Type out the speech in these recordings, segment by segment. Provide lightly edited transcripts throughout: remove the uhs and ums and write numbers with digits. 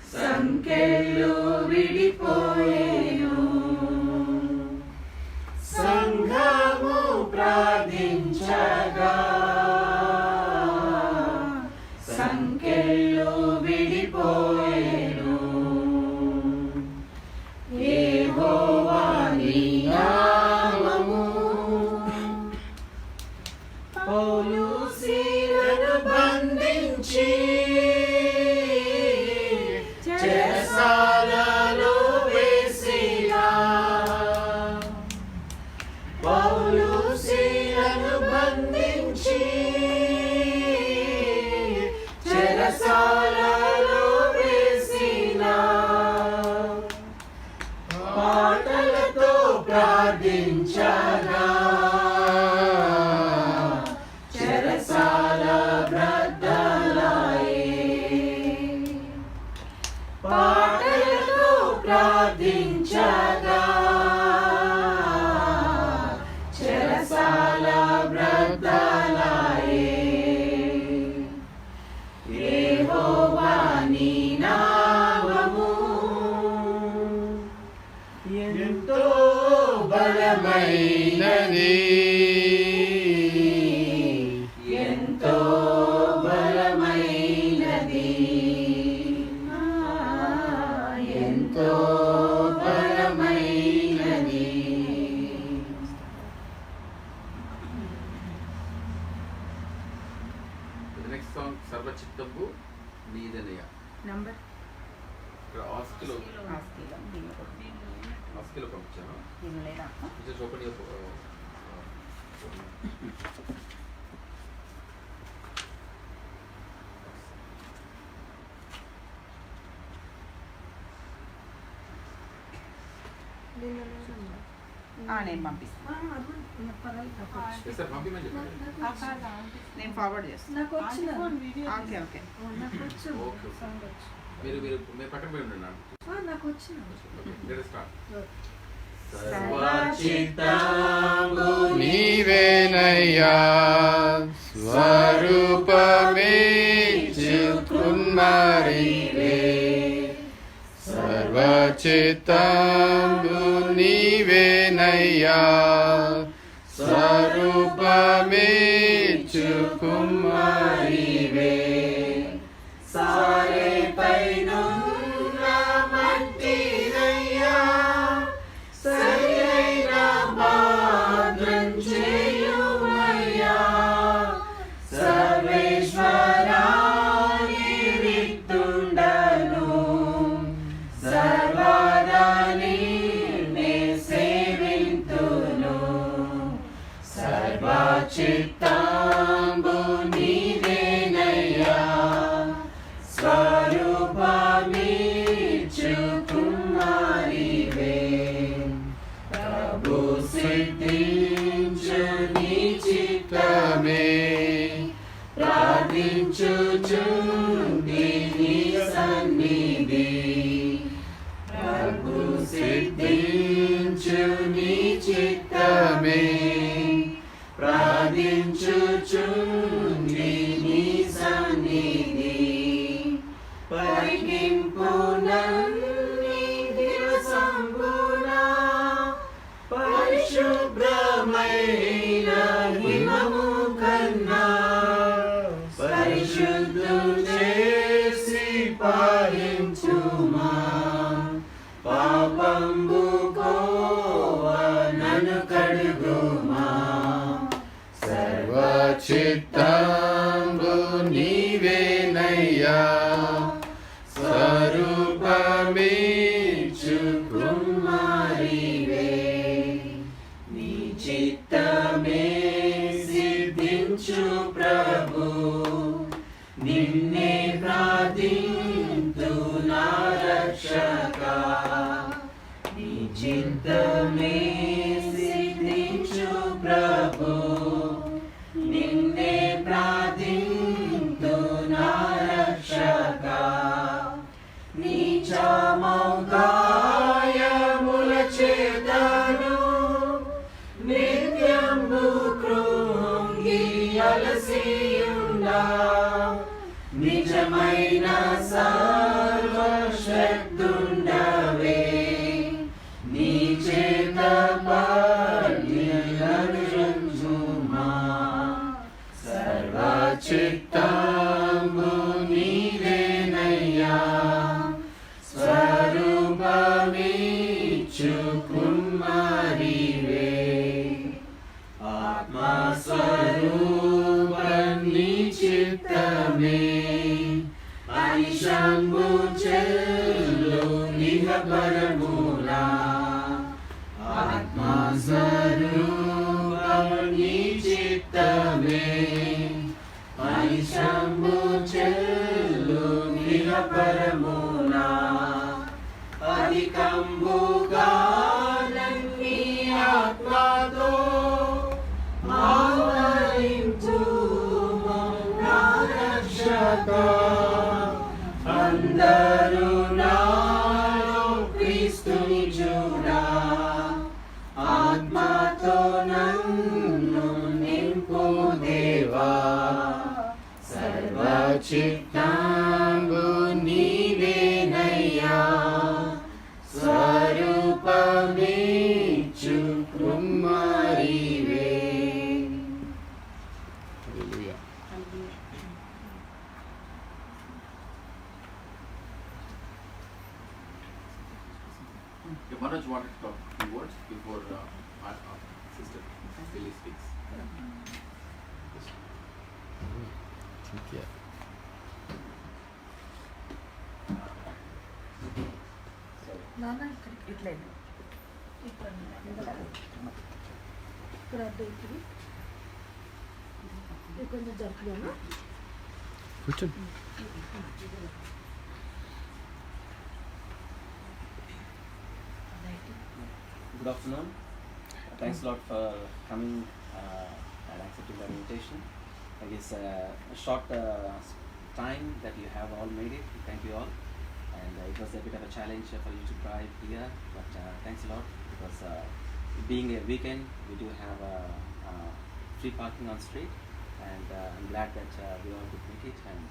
సంకెళ్ళు విడిపోయేను సంఘము ప్రార్థించగా సంకెళ్ళు విడిపోయేను యెహోవా నీ నామము పౌలు సీలను బంధించి చెరసాలలో వేసినా పౌలు సీలను బంధించి చెరసాలలో వేసినా పాటలతో ప్రార్థించగా చెరసాల బ్రద్దలాయే పాటలతో ప్రార్థించగా చెరసాల బ్రద్దలాయే యెహోవా నీ నామము ఎంతో బలమైనది ఎంతో బలమైనది ఎంతో బలమైనది నెక్స్ట్ సాంగ్ సర్వచిత్తంబు నీదనయ నంబర్ ఇక్కడ ఆస్కిలో పంపించాను జస్ట్ ఓపెన్ నేను పంపిస్తాను పంపించమని చెప్పండి నేను ఫార్వర్డ్ చేస్తాను ఓకే ఓకే మీరు మీరు మీరు పక్కన పోయి ఉండండి నాకు వచ్చిన సర్వచిత్తంబు నీవేనయ్యా స్వరూపమే కుమ్మరివే సర్వచిత్తంబు నీవేనయ్యా స్వరూపమే కుమ్మరివే సారే పైనున్న మట్టినయ్యా సరైన భాగ్యం చేయుమయ్యా సర్వేశ్వరా నీ విత్తుండను సర్వదా నిన్నే సేవింతును సర్వచిత్తంబు నీవేనయ్యా స్వరూపమిచ్చు కుమారివే ప్రభు సిద్ధించు నీ చిత్తమే ప్రార్థించుచుండి నీ సన్నిధి ప్రభు సిద్ధించు నీ చిత్తమే ప్రార్థించుచుండి నీ సన్నిధి పరికింపునన్ని దివసంబున పరిశుభ్రమైన హిమము కన్నా పరిశుద్ధు చేసి పాలించుమా పాపంబు కోవా నన్ను కడుగుమా సర్వచిత్తంబు నీవేనయ్యా స్వరూపమిచ్చు కుమారివే నీ చిత్తమే సిద్ధించు ప్రభు నిన్నే ప్రార్థింతు నా రక్షక నీ చిత్తమే సిద్ధించు ప్రభు నిన్నే ప్రార్థింతు నా రక్షక నీ చామౌగాయముల చేతను నిత్యంబు కృంగి అలసియుండా నిజమైన సర్వ ఆయుషంబు చెల్లు ఇహ పరములా ఆత్మా స్వరూపం నీ చిత్తమే ఆయుషంబు చెల్లు ఇహ పరములా అధికంబుగా నన్ని ఆత్మతో ఆవరించు నా రక్షక అందరూ నాలో క్రీస్తుని చూడా ఆత్మతో నన్ను నింపు దేవా సర్వచిత్తాంబు నీవేనయ్యా స్వరూపమిచ్చు కుమారివే. హల్లెలూయా. Okay, Manoj wanted to talk few words before our sister Billy speaks. Thank you. నాన్న ఇక్కడికి ఇట్లేదు ఇక్కడ అర్థం ఇప్పుడు ఇది కొంచెం జరుపుదామా కూర్చోండి. Good afternoon. Thanks a lot for coming and accepting the invitation. I guess a short time that you have all made it. Thank you all. And it was a bit of a challenge for you to drive here, but thanks a lot because being a weekend, we do have free parking on street, and I'm glad that we all could make it. And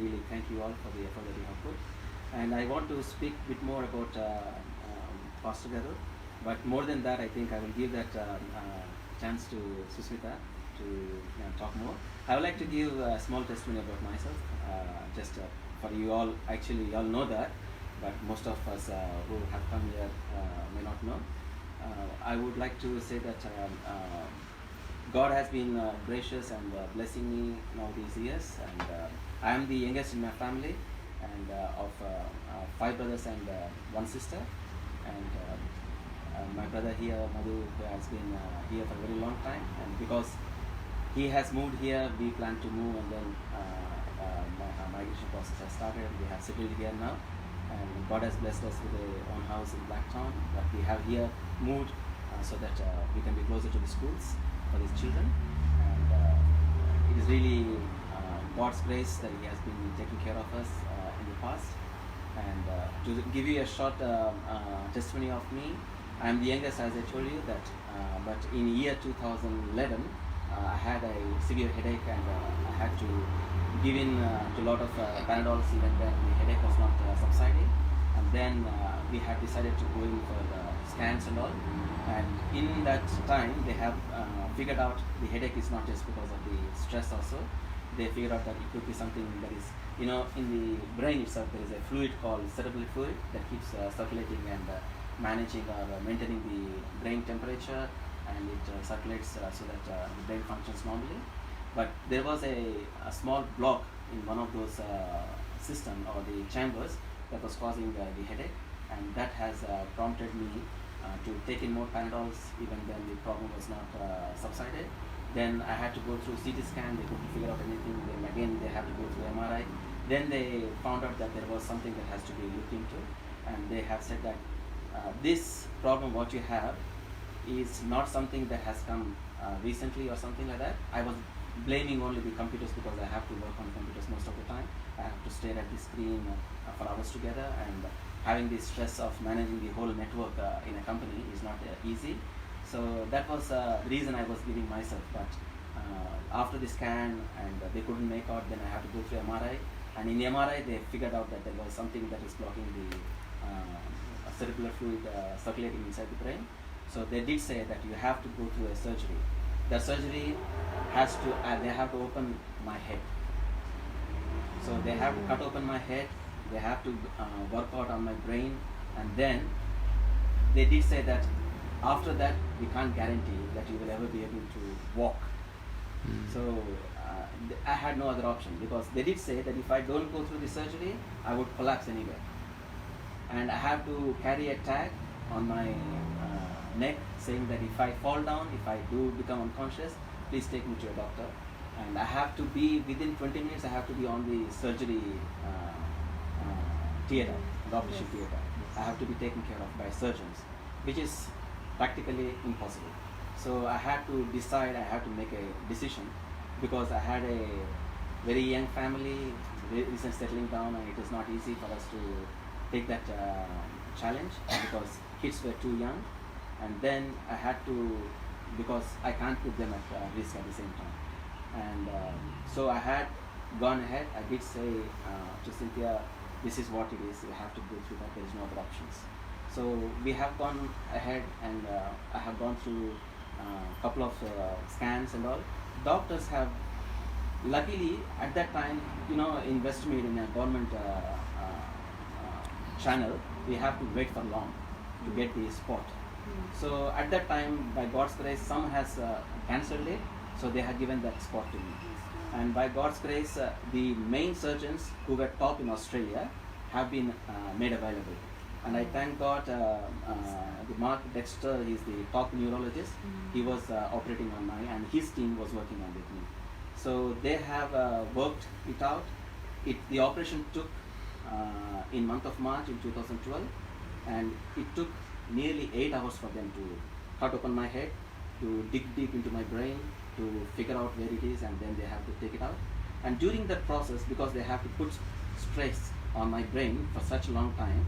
really thank you all for the effort that you have put. And I want to speak a bit more about Pastor Garu, but more than that, I think I will give that chance to Susmita to talk more. I would like to give a small testimony about myself, just for you all. Actually, you all know that, but most of us who have come here may not know. I would like to say that God has been gracious and blessing me now these years, and I am the youngest in my family, and of 5 brothers and 1 sister, and my brother here, Madhu, who has been here for a very long time, and because he has moved here, we plan to move, and then our migration process has started. We have settled here now, and God has blessed us with a own house in Blacktown, but we have here moved so that we can be closer to the schools for these children, and it is really God's grace that He has been taking care of us in the past. And to give you a short testimony of me, I am the youngest, as I told you that, but in year 2011, I had a severe headache, and I had to give in to a lot of Panadols, even then the headache was not subsiding. And then we had decided to go in for scans and all. And in that time, they have figured out the headache is not just because of the stress also. They figured out that it could be something that is, in the brain itself, there is a fluid called cerebral fluid that keeps circulating and managing or maintaining the brain temperature, and it circulates so that the brain functions normally. But there was a small block in one of those system or the chambers that was causing the headache, and that has prompted me to take in more Panadols. Even then the problem was not subsided. Then I had to go through CT scan, they couldn't figure out anything. Then again they had to go through MRI. Then they found out that there was something that has to be looked into, and they have said that this problem what you have is not something that has come recently or something like that. I was blaming only the computers because I have to work on computers most of the time. I have to stare at the screen for hours together, and having the stress of managing the whole network in a company is not easy. So that was the reason I was giving myself. But after the scan and they couldn't make out, then I had to go through MRI, and in the MRI they figured out that there was something that is blocking the cerebral fluid circulating inside the brain. So they did say that you have to go through a surgery. The surgery has to, they have to open my head. So they have to cut open my head, they have to work out on my brain, and then they did say that after that we can't guarantee that you will ever be able to walk. So I had no other option, because they did say that if I don't go through the surgery, I would collapse anyway. And I have to carry a tag on my neck saying that if I fall down, if I do become unconscious, please take me to a doctor. And I have to be, within 20 minutes, I have to be on the surgery theatre, the operation theatre. I have to be taken care of by surgeons, which is practically impossible. So I had to decide, I had to make a decision, because I had a very young family, recent settling down, and it was not easy for us to take that challenge, because kids were too young. And then I had to, because I can't put them at risk at the same time. And so I had gone ahead. I did say to Cynthia, this is what it is, you have to go through that, there is no other options. So we have gone ahead, and I have gone through a couple of scans and all. Doctors have, luckily at that time, you know, in Westmead, in a government channel, we have to wait for long to get the spot. So at that time, by God's grace, some has cancelled it, so they had given that spot to me. And by God's grace, the main surgeons who were top in Australia have been made available. And I thank God, the Mark Dexter is the top neurologist. He was operating on me, and his team was working on with me. So they have worked it out. The operation took in month of March in 2012, and it took nearly 8 hours for them to cut open my head, to dig deep into my brain, to figure out where it is, and then they have to take it out. And during that process, because they have to put stress on my brain for such a long time,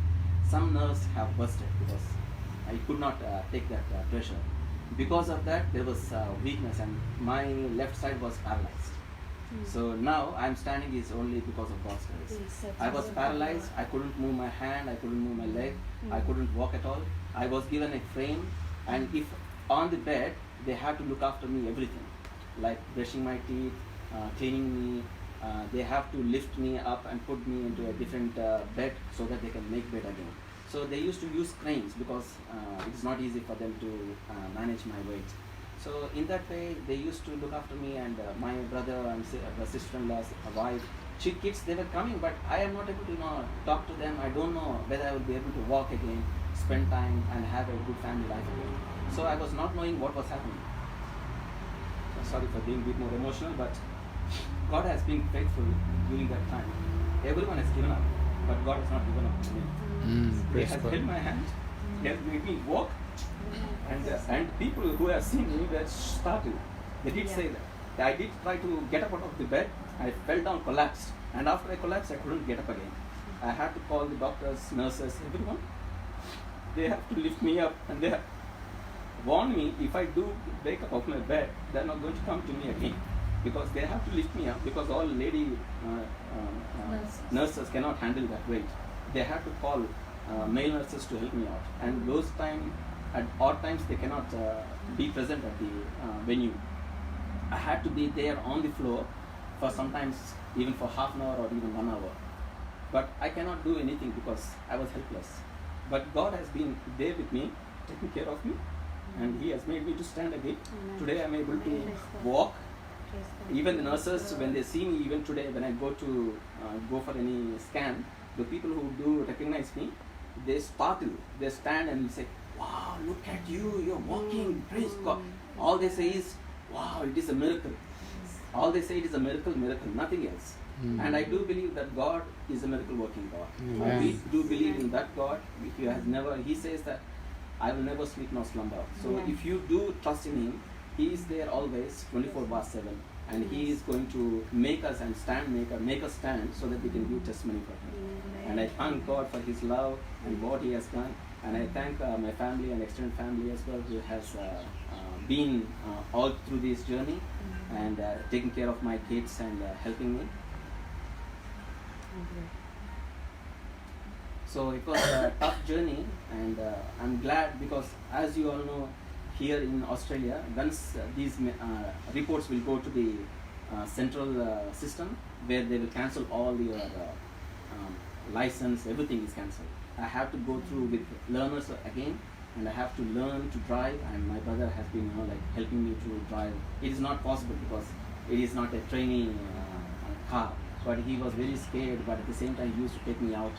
some nerves have busted, because I could not take that pressure. Because of that, there was weakness, and my left side was paralyzed. So now I'm standing is only because of God's grace. I was paralyzed, I couldn't move my hand, I couldn't move my leg, I couldn't walk at all. I was given a frame, and if on the bed, they had to look after me everything, like brushing my teeth, cleaning me. They have to lift me up and put me into a different bed so that they can make bed again. So they used to use cranes, because it is not easy for them to manage my weight. So in that way, they used to look after me, and my brother and sister-in-law's wife, kids, they were coming, but I am not able to talk to them. I don't know whether I will be able to walk again, spend time, and have a good family life again. So I was not knowing what was happening. Sorry for being a bit more emotional, but God has been faithful during that time. Everyone has given up, but God has not given up to me. He Praise has God. held my hand, He has made me walk, and people who have seen me were startled. They did say that. I did try to get up out of the bed. I fell down, collapsed, and after I collapsed, I couldn't get up again. I had to call the doctors, nurses, everyone. They have to lift me up, and they have warned me, if I do wake up off my bed, they're not going to come to me again, because they have to lift me up, because all lady nurses cannot handle that weight. They have to call male nurses to help me out, and those time, at odd times, they cannot be present at the venue. I had to be there on the floor for sometimes even for half an hour or even 1 hour. But I cannot do anything because I was helpless. But God has been there with me, taking care of me, and He has made me to stand again. Today I am able to walk. Even the nurses, when they see me, even today when I go for any scan, the people who do recognize me, they startle. They stand and say, "Wow, look at you, you're walking, praise God." All they say is, "Wow, it is a miracle." All they say, it is a miracle, nothing else. And I do believe that God is a miracle working God. We do believe in that God. He says that I will never sleep nor slumber. So if you do trust in Him, He is there always, 24/7, and He is going to make us stand so that we can give testimony for Him. And I thank God for His love and what He has done. And I thank my family and extended family as well, who has been all through this journey and taking care of my kids and helping me. So it was a tough journey, and I'm glad, because as you all know, here in Australia, once these reports will go to the central system, where they will cancel all your license, everything is cancelled. I have to go through with learners again, and I have to learn to drive, and my brother has been helping me to drive. It is not possible because it is not a training car, but he was very scared, but at the same time he used to take me out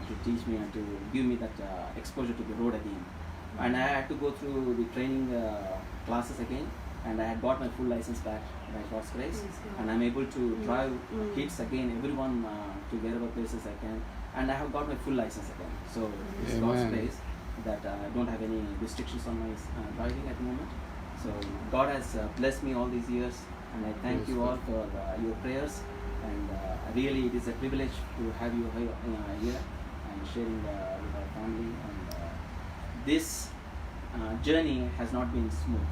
to teach me and to give me that exposure to the road again. And I had to go through the training classes again, and I had got my full license back by God's grace, and I'm able to drive kids again, everyone to wherever places I can, and I have got my full license again. So it's God's Amen. grace that I don't have any restrictions on my driving at the moment. So God has blessed me all these years, and I thank Yes, you all God. for your prayers, and really it is a privilege to have you here and sharing with our family. And this journey has not been smooth,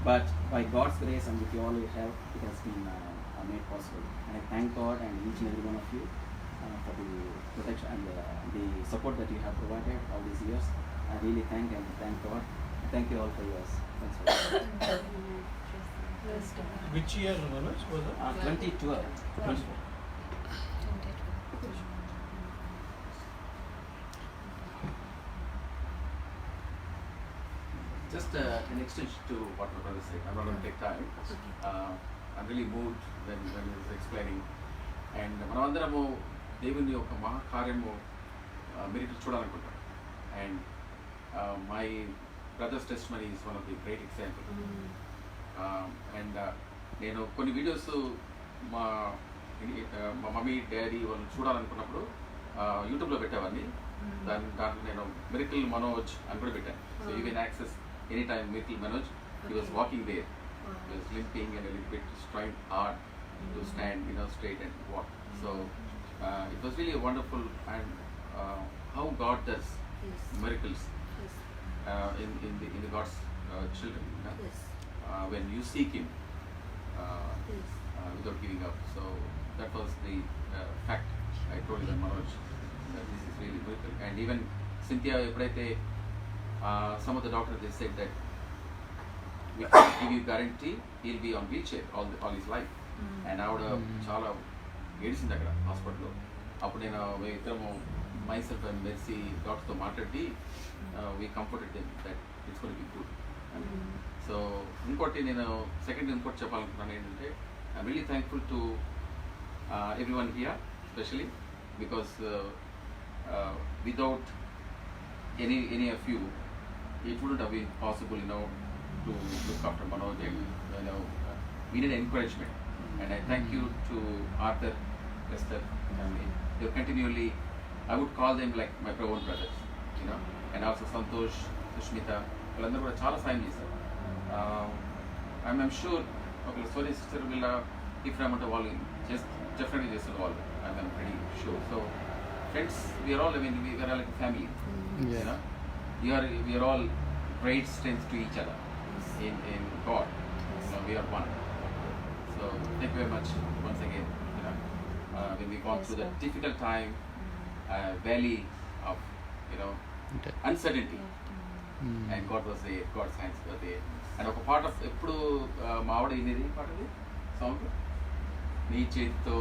but by God's grace and with all your help, it has been made possible. And I thank God and each and every one of you for the protection and the support that you have provided all these years. I really thank God. Thank you all for yours. Thanks for that. Which year, Manoj, was it? 2012. 24. Just an extension to what my brother said. I'm not going to take time. I'm really moved when he was explaining. And మనమందరము దేవుని యొక్క మహాకార్యము మీరు చూడాలనుకుంటాం. And my brother's testimony is one of the great example. And నేను కొన్ని videos మా mummy daddy వాళ్ళు చూడాలనుకున్నప్పుడు యూట్యూబ్లో పెట్టేవాడిని. దాంట్లో నేను మిరకిల్ మనోజ్ అని కూడా పెట్టాను. So you can access any time miracle Manoj. He was walking there. He was limping and a little bit trying hard to stand, straight and walk. So it was really wonderful, and how God does miracles in the God's children. When you seek Him without giving up. So that was the fact. I told you, Manoj, that this is really miracle. And even Cynthia, some of the doctors, they said that we can give you guarantee he'll be on wheelchair all his life. And ఆవిడ చాలా ఏడిసింది అక్కడ హాస్పిటల్లో. అప్పుడు నేను ఇద్దరము myself and mercy డాక్టర్తో మాట్లాడి we comforted them that it's going to be good. So ఇంకోటి నేను ఇంకోటి చెప్పాలనుకున్నాను ఏంటంటే I'm really thankful to every one here, especially because without any of you, it wouldn't have been possible, to look after Manoj. And we need encouragement, and I thank you to Arthur, Esther family. They're continually, I would call them like my own brothers, and also Santosh, Sushmita, వాళ్ళందరూ కూడా చాలా సాయం చేశారు. I'm sure ఒకవేళ Sony sister వీళ్ళ ఇఫ్రామ్ అంటే వాళ్ళు definitely చేస్తారు వాళ్ళు. I'm pretty sure. So friends, we are all like a family. Yeah. We are all great strength to each other in God. We are one. So thank you very much once again. When we gone through that difficult time, valley of uncertainty, and God was there, God's hands were there. And ఒక పాట ఎప్పుడు మా ఆవిడ వినేది పాటది song, నీ చేతితో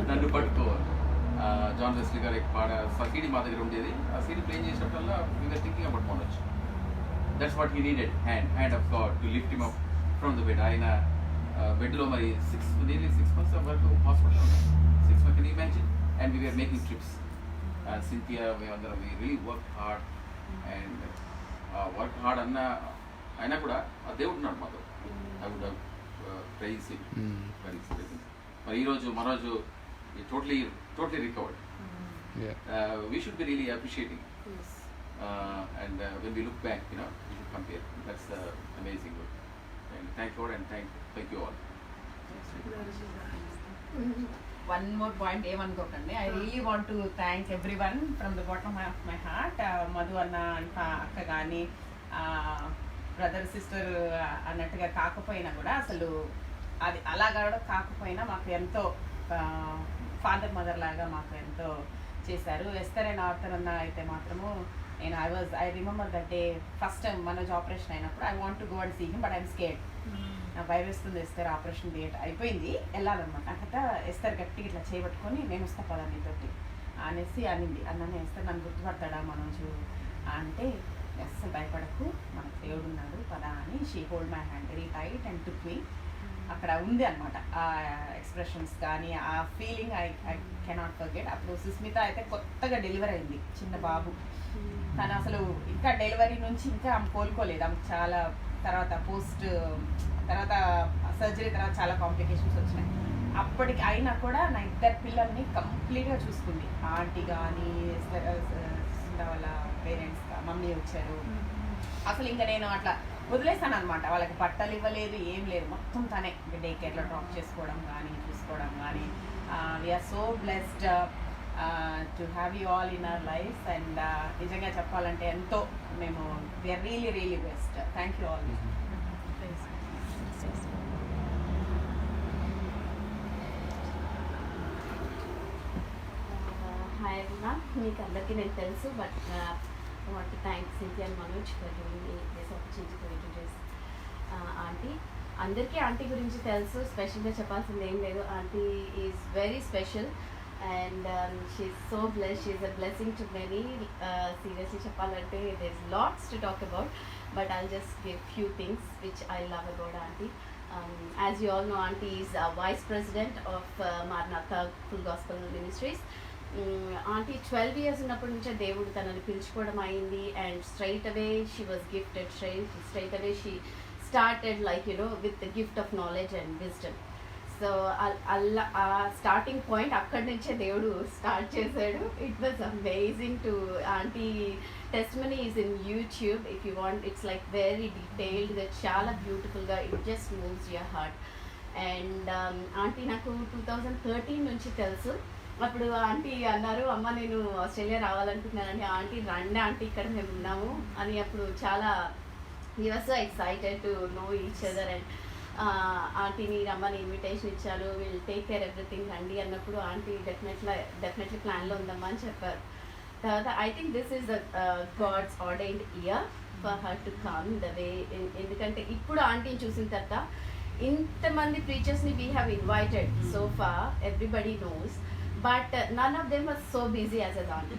నన్ను పట్టుకో. జాన్ వెస్లీ గారి పాట సీడీ మా దగ్గర ఉండేది. ఆ సీడీ ప్లే చేసినప్పుడల్లా we're thinking about Manoj. That's what he needed, hand of God to lift him up from the bed. ఆయన బెడ్లో మరి 6 months వరకు హాస్పిటల్ ఉన్నాం. 6 months, can you imagine? And we were making trips. Cynthia, we really worked hard, and work hard అయినా కూడా ఆ దేవుడు ఉన్నాడు మాతో. I would have praise him for his presence. మరి ఈరోజు Manoj totally recovered. We should be really appreciating. And when we look back, we should compare. That's amazing work. And thank God and thank you all. One more point, ఏమనుకోకండి. I really want to thank everyone from the bottom of my heart. Madhu అన్న అక్క కానీ brother sister అన్నట్టుగా కాకపోయినా కూడా, అసలు అది అలాగా కాకపోయినా మాకు ఎంతో ఫాదర్ మదర్ లాగా మాకు ఎంతో చేశారు. ఎస్తర్ అండ్ ఆర్థర్ అన్న అయితే మాత్రము నేను I remember that day first time Manoj operation అయినప్పుడు I want to go and see him, but I'm scared. నాకు భయం వేస్తుంది. ఎస్తర్ ఆపరేషన్ డేట్ అయిపోయింది, వెళ్ళాలన్నమాట. నాకైతే ఎస్తర్ గట్టిగా ఇట్లా చేయబట్టుకొని నేను వస్తా పదా నీతోటి అనేసి అనింది. అన్ననే ఎస్తర్ నన్ను గుర్తుపడతాడా మనోజు అంటే, అస్సలు భయపడకు, మనకు దేవుడు ఉన్నాడు పదా అని she hold my hand very tight and took me. అక్కడ ఉంది అనమాట. ఆ ఎక్స్ప్రెషన్స్ కానీ ఆ ఫీలింగ్ ఐ కెనాట్ ఫర్గెట్. అప్పుడు సుస్మిత అయితే కొత్తగా డెలివరీ అయింది, చిన్న బాబు. తను అసలు ఇంకా డెలివరీ నుంచి ఇంకా ఆమె కోలుకోలేదు. ఆమె చాలా తర్వాత తర్వాత సర్జరీ తర్వాత చాలా కాంప్లికేషన్స్ వచ్చినాయి. అప్పటికి అయినా కూడా నా ఇద్దరు పిల్లల్ని కంప్లీట్గా చూసుకుంది. ఆంటీ కానీ వాళ్ళ పేరెంట్స్ మమ్మీ వచ్చారు. అసలు ఇంకా నేను అట్లా వదిలేస్తాను అనమాట. వాళ్ళకి బట్టలు ఇవ్వలేదు, ఏం లేదు, మొత్తం తనే డే కేర్లో డ్రాప్ చేసుకోవడం కానీ చూసుకోవడం కానీ. We're so blessed to have you all in our life. And నిజంగా చెప్పాలంటే ఎంతో మేము we're really really best. Thank you all. Hi అమ్మా, మీకు అందరికీ నేను తెలుసు, but I want to thank Cynthia and Manoj for giving me this opportunity to introduce aunty. అందరికీ ఆంటీ గురించి తెలుసు, స్పెషల్గా చెప్పాల్సింది ఏం లేదు. Aunty is very special and she's so blessed. She's a blessing to many. Seriously చెప్పాలంటే there is lots to talk about, but I'll just give few things which I love about aunty. As you all know, Auntie is Vice President of Maranatha Full Gospel Ministries. Auntie 12 years ఉన్నప్పటి నుంచే దేవుడు తనని పిలుచుకోవడం అయింది. And straight away she was gifted. Straight away she started like with the gift of knowledge and wisdom. So అలా ఆ starting point అక్కడి నుంచే దేవుడు స్టార్ట్ చేశాడు. It was amazing to aunty testimony is in YouTube if you want. It's like very detailed, చాలా బ్యూటిఫుల్గా, it just moves your heart. And aunty నాకు 2013 నుంచి తెలుసు. అప్పుడు ఆంటీ అన్నారు, అమ్మ నేను ఆస్ట్రేలియా రావాలనుకుంటున్నానండి. ఆంటీ రండి ఆంటీ, ఇక్కడ మేము ఉన్నాము అని. అప్పుడు చాలా we were so excited to know each other. And ఆంటీని రమ్మని ఇన్విటేషన్ ఇచ్చాను. విల్ టేక్ కేర్ ఎవ్రీథింగ్ రండి అన్నప్పుడు ఆంటీ డెఫినెట్లీ ప్లాన్లో ఉందమ్మా అని చెప్పారు. తర్వాత I think this is the god's ordained year for her to come the way. ఎందుకంటే ఇప్పుడు ఆంటీని చూసిన తర్వాత ఇంతమంది ప్రీచర్స్ని we have invited so far, everybody knows, but none of them was so busy as a aunty.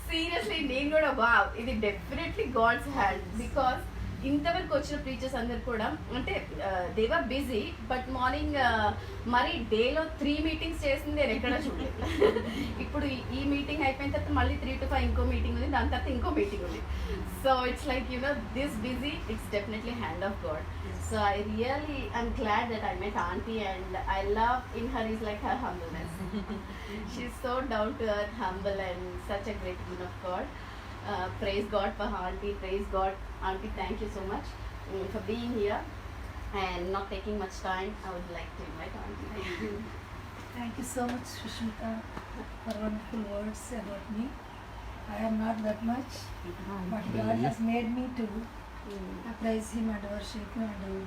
Seriously నేను కూడా wow, ఇది డెఫినెట్లీ గాడ్స్ హ్యాండ్. బికాస్ ఇంతవరకు వచ్చిన ప్రీచర్స్ అందరు కూడా అంటే they were busy, but morning మరి డేలో 3 మీటింగ్స్ చేసింది నేను ఎక్కడ చూడలేదు. ఇప్పుడు ఈ మీటింగ్ అయిపోయిన తర్వాత మళ్ళీ 3 to 5 ఇంకో మీటింగ్ ఉంది, దాని తర్వాత ఇంకో మీటింగ్ ఉంది. So it's like this busy, it's definitely hand of God. So I really I'm glad that I met aunty and I love in her is like her humbleness. She is so down to earth, humble and such a great woman of God. Praise God for Auntie. Praise God, Auntie. Thank you so much for being here and not taking much time. I would like to invite Auntie. Thank you. Thank you so much, Sushmita, for wonderful words about me. I am not that much, but God has made me to praise Him and worship Him and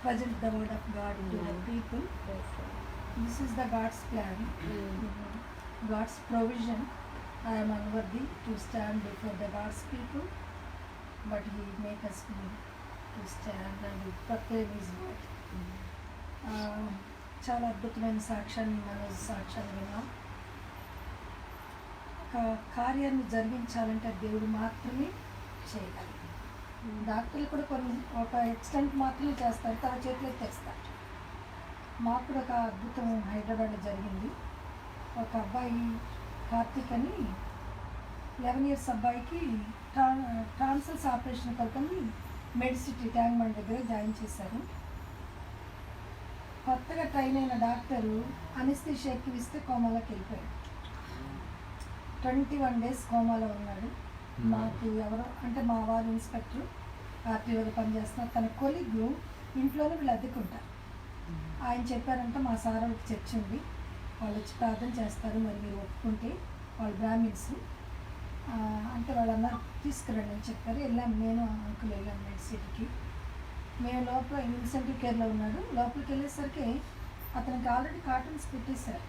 present the word of God to the people. This is the God's plan, God's provision. I am unworthy to stand before the God's people, but He make us to stand and proclaim His word. చాలా అద్భుతమైన సాక్ష్యాన్ని మనోజ్ సాక్ష్యాన్ని విన్నాం. ఒక కార్యాన్ని జరిగించాలంటే దేవుడు మాత్రమే చేయగలరు. డాక్టర్లు కూడా ఒక ఎక్స్టెంట్ మాత్రమే చేస్తారు, తన చేతిలో తెస్తారు. మాకు కూడా ఒక అద్భుతం హైదరాబాద్లో జరిగింది. ఒక అబ్బాయి కార్తీక్ అని 11 years అబ్బాయికి ట్రాన్సల్స్ ఆపరేషన్ కొరకని మెడిసిటీ ట్యాంక్మెంట్ దగ్గర జాయిన్ చేశారు. కొత్తగా ట్రైన్ అయిన డాక్టరు అనెస్థీషియా ఎక్కిస్తే కోమాలోకి వెళ్ళిపోయాడు. 21 days కోమాలో ఉన్నాడు. మాకు ఎవరో అంటే మా వారు ఇన్స్పెక్టర్ ఆర్టీఓలో పనిచేస్తున్నారు, తన కొలీగు ఇంట్లోనే వీళ్ళు అద్దెకుంటారు. ఆయన చెప్పారంటే మా సార్ వాళ్ళకి చర్చ్ ఉంది, వాళ్ళు వచ్చి ప్రార్థన చేస్తారు, మరి మీరు ఒప్పుకుంటే. వాళ్ళు బ్రాహ్మిన్స్ అంటే వాళ్ళు అన్నారు తీసుకురండి అని చెప్పారు. వెళ్ళాము, నేను అంకుల్ వెళ్ళాము మెడిసిటీకి. మేము లోపల ఇన్సెంటివ్ కేర్లో ఉన్నాడు. లోపలికి వెళ్ళేసరికి అతనికి ఆల్రెడీ కాటన్స్ పెట్టేశారు.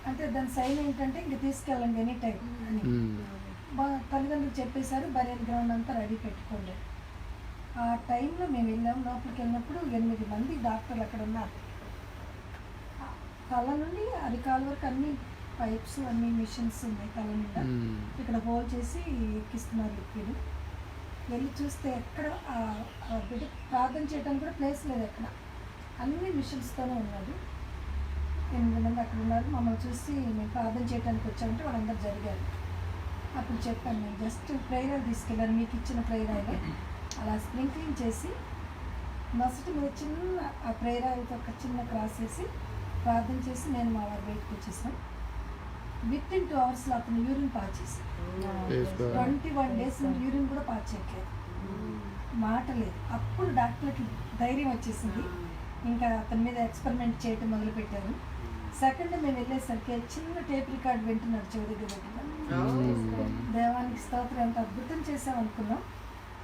అంటే దాని సైన్ ఏంటంటే ఇంక తీసుకెళ్ళండి ఎనీ టైం అని తల్లిదండ్రులు చెప్పేశారు. బరియల్ గ్రౌండ్ అంతా రెడీ పెట్టుకోండి. ఆ టైంలో మేము వెళ్ళాము. లోపలికి వెళ్ళినప్పుడు 8 మంది డాక్టర్లు అక్కడ ఉన్నారు. తల నుండి అరికాల వరకు అన్ని పైప్స్ అన్ని మిషన్స్ ఉన్నాయి తల మీద. ఇక్కడ హోల్ చేసి ఎక్కిస్తున్నారు లిక్విడ్. వెళ్ళి చూస్తే ఎక్కడ ఆ బిడ్డ ప్రార్థన చేయడానికి కూడా ప్లేస్ లేదు ఎక్కడ, అన్ని మిషన్స్తోనే ఉన్నాడు. 8 మంది అక్కడ ఉన్నారు. మమ్మల్ని చూసి మేము ప్రార్థన చేయడానికి వచ్చామంటే వాళ్ళందరూ జరిగారు. అప్పుడు చెప్పాను, నేను జస్ట్ ప్రేయర్ తీసుకెళ్ళాను, మీకు ఇచ్చిన ప్రేయర్ ఆయిల్ అలా స్ప్రింక్లింగ్ చేసి మసటి మీద చిన్న ఆ ప్రేయర్ ఆయిల్తో ఒక చిన్న క్రాస్ వేసి ప్రార్థన చేసి నేను మా వారు బయటకు వచ్చేసాను. విత్ ఇన్ 2 అవర్స్లో అతను యూరిన్ పాస్ చేశాను. Praise God. 21 days నుండి యూరిన్ కూడా పాస్ చేయట్లేదు, మాట లేదు. అప్పుడు డాక్టర్కి ధైర్యం వచ్చేసింది, ఇంకా అతని మీద ఎక్స్పెరిమెంట్ చేయటం మొదలుపెట్టారు. సెకండ్ మేము వెళ్ళేసరికి చిన్న టేప్ రికార్డ్ వింటున్నాడు చెవి దగ్గర పెట్టుకున్నాను. దేవానికి స్తోత్రం, ఎంత అద్భుతం చేసాం అనుకున్నాం.